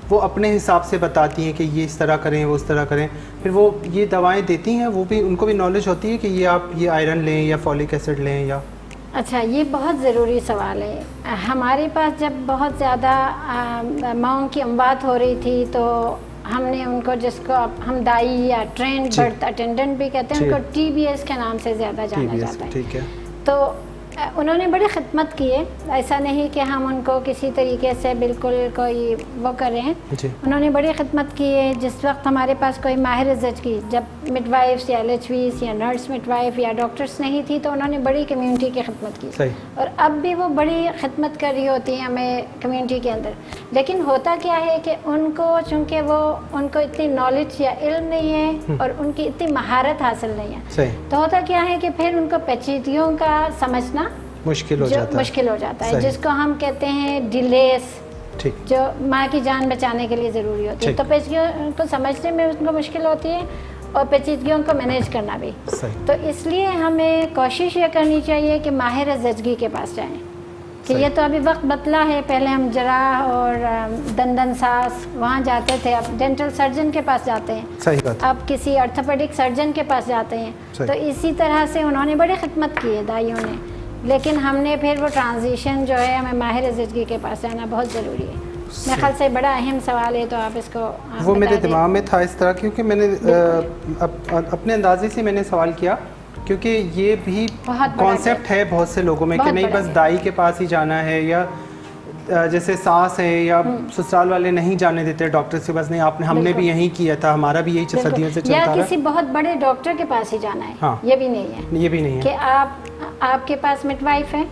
A: वो अपने हिसाब से बताती हैं कि ये इस तरह करें, वो उस तरह करें, फिर वो ये दवाएं देती हैं, वो भी उनको भी नॉलेज होती है कि ये आप ये आयरन लें या फॉलिक एसिड लें या।
B: अच्छा, ये बहुत ज़रूरी सवाल है। हमारे पास जब बहुत ज़्यादा माओं की अमवात हो रही थी तो हमने उनको, जिसको हम दाई या ट्रेंड बर्थ अटेंडेंट भी कहते हैं, उनको TBS के नाम से ज़्यादा जाना जाता है।
A: ठीक है।
B: तो उन्होंने बड़ी खिदमत की है, ऐसा नहीं कि हम उनको किसी तरीके से बिल्कुल कोई वो कर रहे हैं, उन्होंने बड़ी खिदमत की है। जिस वक्त हमारे पास कोई माहिर ज़चगी, जब मिडवाइफ्स या LHVs या नर्स मिडवाइफ या डॉक्टर्स नहीं थी, तो उन्होंने बड़ी कम्युनिटी की खिदमत की, और अब भी वो बड़ी खिदमत कर रही होती हैं हमें कम्युनिटी के अंदर। लेकिन होता क्या है कि उनको, चूँकि वो उनको इतनी नॉलेज या इल्म नहीं है और उनकी इतनी महारत हासिल नहीं है, तो होता क्या है कि फिर उनको पेचीदगियों का समझना मुश्किल हो जाता है, जिसको हम कहते हैं डिलेस, जो माँ की जान बचाने के लिए ज़रूरी होती है। तो पेचीदगियों को समझने में उनको मुश्किल होती है और पेचीदगियों को मैनेज करना भी। तो इसलिए हमें कोशिश ये करनी चाहिए कि माहिर ज़चगी के पास जाएं, कि ये तो अभी वक्त बदला है, पहले हम जराह और दंदन सास वहाँ जाते थे, अब डेंटल सर्जन के पास जाते हैं,
A: सही बात,
B: अब किसी ऑर्थोपेडिक सर्जन के पास जाते हैं। तो इसी तरह से उन्होंने बड़ी खिदमत की है दाइयों ने, लेकिन हमने फिर वो ट्रांजिशन जो है, हमें माहिर ज़चगी के पास जाना बहुत ज़रूरी है। मेरे ख्याल से बड़ा अहम सवाल है, तो आप इसको
A: वो मेरे दिमाग में था इस तरह, क्योंकि मैंने अपने अंदाजे से मैंने सवाल किया, क्योंकि ये भी कॉन्सेप्ट है बहुत से लोगों में कि नहीं बस दाई के पास ही जाना है, या जैसे सास है या ससुराल वाले नहीं जाने देते डॉक्टर के पास, नहीं आपने हमने भी यही किया था, हमारा भी यही सदियों से चलता रहा,
B: या किसी बहुत बड़े डॉक्टर के पास ही जाना है। हाँ। ये भी नहीं है,
A: ये भी नहीं है
B: कि आपके पास मिडवाइफ है,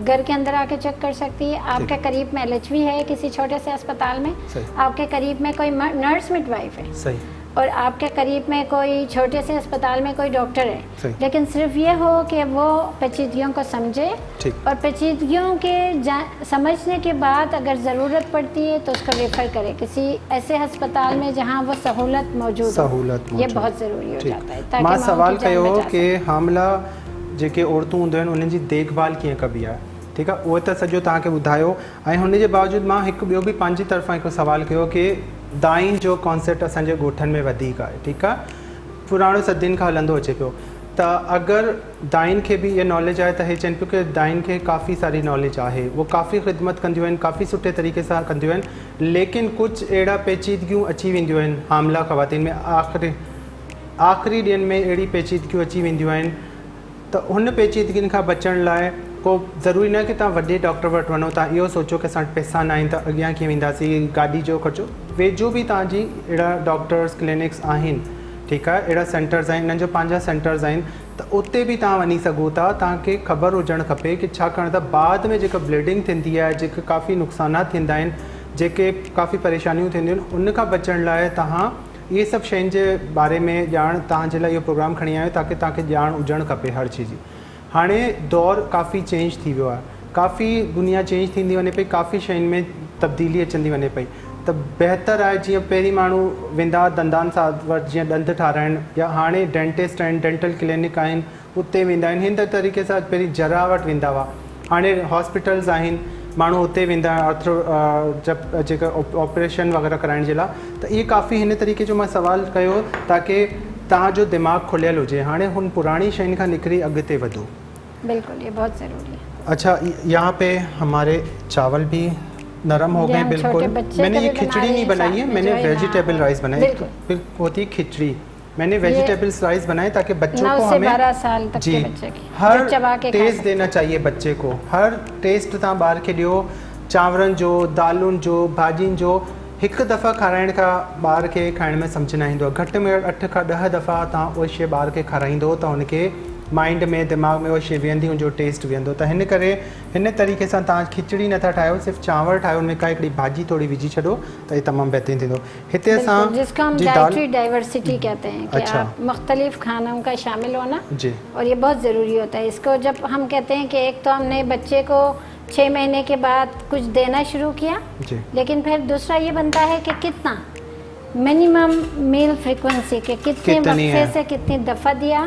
B: घर के अंदर आके चेक कर सकती है, आपके करीब में LHV है किसी छोटे से अस्पताल में, आपके करीब में कोई नर्स मिडवाइफ है, सही, और आपके करीब में कोई छोटे से अस्पताल में कोई डॉक्टर है, लेकिन सिर्फ ये हो कि वो पेचीदगियों को समझे और पेचीदगियों के समझने के बाद अगर ज़रूरत पड़ती है तो उसको रेफर करे किसी ऐसे अस्पताल में जहाँ वो सहूलत मौजूद हो। ये बहुत ज़रूरी हो जाता है ताकि
A: मां सवाल कयो कि हामला जेके औरतूं हूंदियूं आहिनि उन्हनि जी देखभाल कीअं कबी आहे, ठीकु आहे, उहो त सॼो तव्हांखे ॿुधायो, ऐं हुन जे बावजूदि मां हिकु ॿियो बि पंहिंजी तरफ़ां हिकु सवाल कयो कि दाइन जो कॉन्सेप्ट असांजे ॻोठनि में वधीक आहे, ठीकु आहे, पुराणो सदियुनि खां हलंदो अचे पियो, त अगरि दाइन खे बि इहा नॉलेज आहे त हे चवनि पियो कि दाइन खे काफ़ी सारी नॉलेज आहे, उहो काफ़ी ख़िदमत कंदियूं आहिनि, काफ़ी सुठे तरीक़े सां कंदियूं आहिनि, लेकिन कुझु अहिड़ा पेचीदगियूं अची वेंदियूं आहिनि हामला ख़वातीन में, आख़िरी ॾींहंनि में अहिड़ी पेचीदगियूं अची वेंदियूं आहिनि, त हुन पेचीदगियुनि खां बचण लाइ को ज़रूरी न कि तव्हां वॾे डॉक्टर वटि वञो, तव्हां इहो सोचो कि असां वटि पैसा न आहिनि त अॻियां कीअं वेंदासीं, गाॾी जो ख़र्चो, वेझो बि तव्हांजी अहिड़ा डॉक्टर्स क्लिनिक्स आहिनि, ठीकु आहे, अहिड़ा सेंटर्स आहिनि, इन्हनि जो पंहिंजा सेंटर्स आहिनि, त उते बि तव्हां वञी सघो था, तव्हांखे ख़बर हुजणु खपे कि छाकाणि त बाद में जेका ब्लीडिंग थींदी आहे, जेके काफ़ी नुक़सानात थींदा आहिनि, जेके काफ़ी परेशानियूं थींदियूं आहिनि, उन खां बचण लाइ तव्हां इहे सभु शयुनि जे बारे में ॼाण तव्हांजे लाइ इहो प्रोग्राम खणी आयो ताकी तव्हांखे ॼाण हुजणु खपे हर चीज़ जी। हाणे दौरु काफ़ी चेंज थी वियो आहे, काफ़ी दुनिया चेंज थींदी वञे पई, काफ़ी शयुनि में तब्दीली अचंदी वञे पई, त बहितर आहे जीअं पहिरीं माण्हू वेंदा दंदान साहिब वटि जीअं ॾंद ठाराइण, या हाणे डेंटिस्ट आहिनि, डेंटल क्लिनिक आहिनि, उते वेंदा आहिनि, हिन तरीक़े सां पहिरीं जरा वटि वेंदा हुआ, हाणे हॉस्पिटल्स आहिनि, माण्हू उते वेंदा आहिनि जेका ऑपरेशन वग़ैरह कराइण जे लाइ, त इहे काफ़ी हिन तरीक़े जो मां सवाल कयो ताकी तव्हांजो दिमाग़ खुलियल हुजे, हाणे हुन पुराणी शयुनि खां निकिरी अॻिते वधो।
B: बिल्कुल, ये बहुत ज़रूरी है।
A: अच्छा, यहाँ पे हमारे चावल भी नरम हो गए बिल्कुल, मैंने ये खिचड़ी नहीं बनाई है, मैंने वेजिटेबल राइस बनाई, होती खिचड़ी, मैंने वेजिटेबल्स राइस बनाए ताकि बच्चों को हमें
B: 12 साल तक के बच्चे की
A: हर टेस्ट देना चाहिए बच्चे को, हर टेस्ट तव्हां ॿार खे ॾियो, चांवरनि जो, दालुनि जो, भाॼियुनि जो, हिकु दफ़ा खाराइण खां ॿार खे खाइण में सम्झ न ईंदो आहे, घटि में घटि 8 खां 10 दफ़ा तव्हां उहा शइ ॿार खे खाराईंदो त हुनखे माइंड में दिमाग़ में उहा शइ वेहंदी, हुनजो टेस्ट वेहंदो, त हिन करे हिन तरीक़े सां तव्हां खिचड़ी नथा ठाहियो, सिर्फ़ु चांवर ठाहियो, हुन में का हिकिड़ी भाॼी थोरी विझी छॾो त इहे तमामु बहितरीनु थींदो। हिते असां
B: जिसको हम डाइटरी डाइवर्सिटी कहते हैं कि आप मुख्तलिफ खानों का शामिल होना जी, और ये बहुत ज़रूरी होता है। इसको जब हम कहते हैं कि एक तो हमने बच्चे को 6 महीने के बाद कुछ देना शुरू किया, लेकिन फिर दूसरा ये बनता है कि कितना मिनिमम मील फ्रीक्वेंसी के कितने वक्फे से कितनी दफ़ा दिया,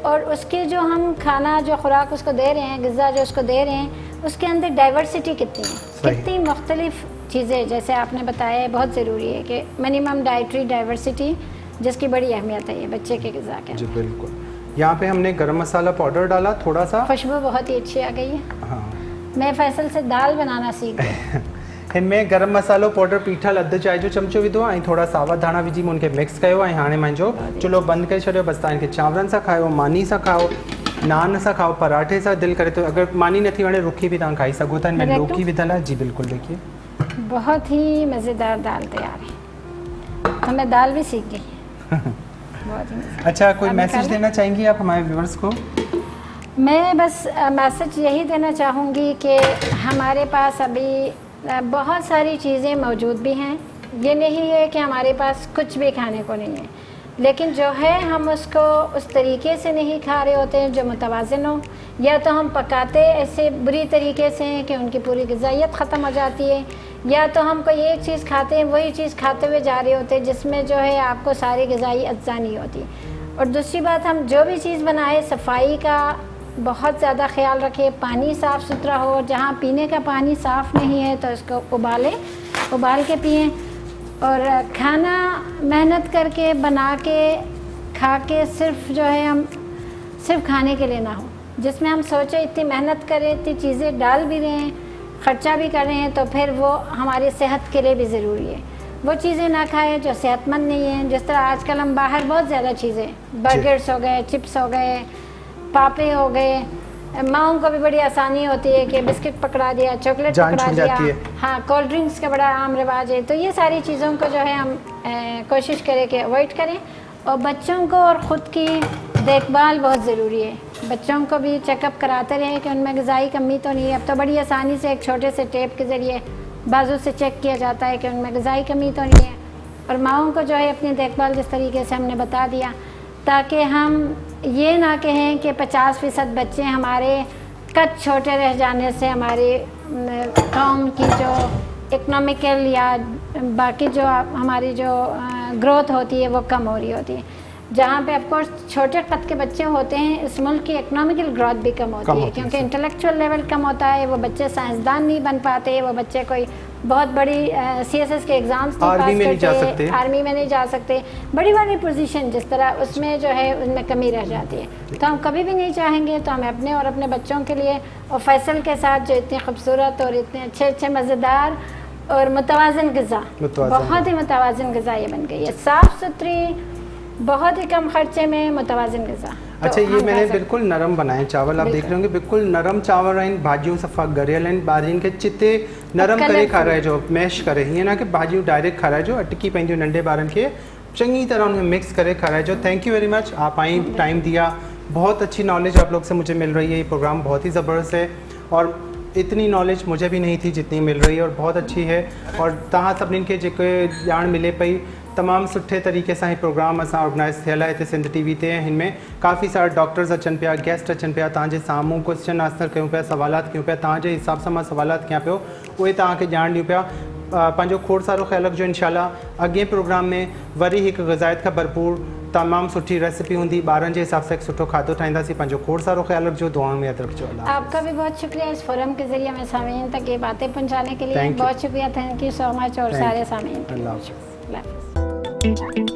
B: और उसके जो हम खाना जो खुराक उसको दे रहे हैं, ग़िज़ा जो उसको दे रहे हैं, उसके अंदर डाइवर्सिटी कितनी है, कितनी मुख्तलिफ चीज़ें, जैसे आपने बताया बहुत ज़रूरी है कि मिनिमम डाइटरी डाइवर्सिटी, जिसकी बड़ी अहमियत है ये बच्चे के ग़िज़ा के अंदर।
A: बिल्कुल, यहाँ पे हमने गरम मसाला पाउडर डाला थोड़ा सा,
B: खुशबू बहुत ही अच्छी आ गई है। हाँ, मैं फैसल से दाल बनाना सीख गई।
A: इनमें गरम मसालो पाउडर पीठल अधु चाय जो चमचो विधो ऐं थोड़ा सावा धाणा विझी मूं उनखे मिक्स कयो, ऐं हाणे मुंहिंजो चुल्हो बंदि करे छॾियो, बसि तव्हां इनखे चांवरनि सां खाओ, मानी सां खाओ, नान सां खाओ, पराठे सां दिलि करे तो, अगरि मानी नथी वणे रुखी भी तव्हां खाई सघो था, इनमें लौकी विधल है जी। बिल्कुल, देखिए
B: बहुत ही मज़ेदार दाल तैयार है, तो मैं दाल भी सीख गई।
A: अच्छा, कोई मैसेज देना चाहेंगी आप हमारे व्यूअर्स को?
B: मैं बस मैसेज यही देना चाहूँगी कि हमारे पास अभी बहुत सारी चीज़ें मौजूद भी हैं, ये नहीं है कि हमारे पास कुछ भी खाने को नहीं है, लेकिन जो है हम उसको उस तरीके से नहीं खा रहे होते हैं जो मुतवाज़िन हो, या तो हम पकाते ऐसे बुरी तरीके से हैं कि उनकी पूरी ग़िज़ाइयत ख़त्म हो जाती है, या तो हम कोई एक चीज़ खाते हैं वही चीज़ खाते हुए जा रहे होते हैं जिसमें जो है आपको सारी ग़िज़ाई अज्जा नहीं होती। और दूसरी बात, हम जो भी चीज़ बनाए सफाई का बहुत ज़्यादा ख्याल रखें, पानी साफ़ सुथरा हो, जहाँ पीने का पानी साफ़ नहीं है तो इसको उबाल के पिएं, और खाना मेहनत करके बना के खा के सिर्फ जो है हम सिर्फ खाने के लिए ना हो, जिसमें हम सोचें इतनी मेहनत करें, इतनी चीज़ें डाल भी रहे हैं, ख़र्चा भी कर रहे हैं, तो फिर वो हमारी सेहत के लिए भी ज़रूरी है। वो चीज़ें ना खाएं जो सेहतमंद नहीं हैं, जिस तरह आजकल हम बाहर बहुत ज़्यादा चीज़ें, बर्गर्स हो गए, चिप्स हो गए, पापे हो गए, माओं को भी बड़ी आसानी होती है कि बिस्किट पकड़ा दिया, चॉकलेट पकड़ा दिया, हाँ कोल्ड ड्रिंक्स का बड़ा आम रिवाज है। तो ये सारी चीज़ों को जो है हम कोशिश करें कि अवॉइड करें। और बच्चों को और ख़ुद की देखभाल बहुत ज़रूरी है। बच्चों को भी चेकअप कराते रहें कि उनमें ग़िज़ाई कमी तो नहीं है। अब तो बड़ी आसानी से एक छोटे से टेप के ज़रिए बाजू से चेक किया जाता है कि उनमें ग़िज़ाई कमी तो नहीं है। और माओं को जो है अपनी देखभाल जिस तरीके से हमने बता दिया, ताकि हम ये ना कहें कि 50% बच्चे हमारे कद छोटे रह जाने से हमारी कौम की जो इकनॉमिकल या बाकी जो हमारी जो ग्रोथ होती है वो कम हो रही होती है। जहाँ पे ऑफकोर्स छोटे कद के बच्चे होते हैं, इस मुल्क की इकनॉमिकल ग्रोथ भी कम होती है, क्योंकि इंटेलेक्चुअल लेवल कम होता है। वो बच्चे साइंसदान नहीं बन पाते, वो बच्चे कोई बहुत बड़ी CSS के एग्ज़ाम्स नहीं पास करते, आर्मी में नहीं जा सकते, बड़ी बड़ी पोजीशन जिस तरह उसमें जो है उनमें कमी रह जाती है। तो हम कभी भी नहीं चाहेंगे तो हमें अपने और अपने बच्चों के लिए, और फैसल के साथ जो इतने खूबसूरत और इतने अच्छे अच्छे मज़ेदार और मुतवाज़िन ग़िज़ा, बहुत ही मुतवाज़िन ग़िज़ा ये बन गई है, साफ़ सुथरी, बहुत ही कम खर्चे में मुतवाज़िन ग़िज़ा।
A: अच्छा, ये मैंने बिल्कुल नरम बनाए चावल, आप देख रहे होंगे बिल्कुल नरम चावल आहिनि, भाजियूं सफ़ा गरियल आहिनि, ॿारनि खे चिते नरम करे खाराइजो, मैश करे, हीअं ना कि भाजियूं डायरेक्ट खाराइजो, अटकी पवंदियूं नंढे ॿारनि खे, चङी तरह उनमें मिक्स करे खाराइजो। थैंक यू वेरी मच, आप आई टाइम दिया, बहुत अच्छी नॉलेज आप लोग से मुझे मिल रही है। ये प्रोग्राम बहुत ही ज़बरदस्त है और इतनी नॉलेज मुझे भी नहीं थी जितनी मिल रही है और बहुत अच्छी है। और तव्हां सभिनीनि खे जेके ॼाण मिले पई, तमामु सुठे तरीक़े सां हीउ प्रोग्राम असां ऑर्गेनाइज़ थियल आहे हिते सिंध TV ते। हिन में काफ़ी सारा डॉक्टर्स अचनि पिया, गेस्ट अचनि पिया, तव्हांजे साम्हूं क्वेश्चन आंसर कयूं पिया, सवालात कयूं पिया, तव्हांजे हिसाब सां मां सवालात कयां पियो, उहे तव्हांखे ॼाण ॾियूं पिया। पंहिंजो खोड़ सारो ख्याल रखिजो। इंशाल्लाह अॻे प्रोग्राम में वरी हिकु ग़िज़ायत खां भरपूर तमामु सुठी रेसिपी हूंदी, ॿारनि जे हिसाब सां हिकु सुठो खाधो ठाहींदासीं। पंहिंजो खोड़ सारो ख्याल रखिजो, दुआओं में यादि रखिजो।
B: आपका भी बहुत शुक्रिया इस फोरम के ज़रिए हमें सामीन तक ये बातें पहुँचाने के लिए, बहुत शुक्रिया, थैंक यू सो मच। और सारे सामीन, अल्लाह हाफ़िज़।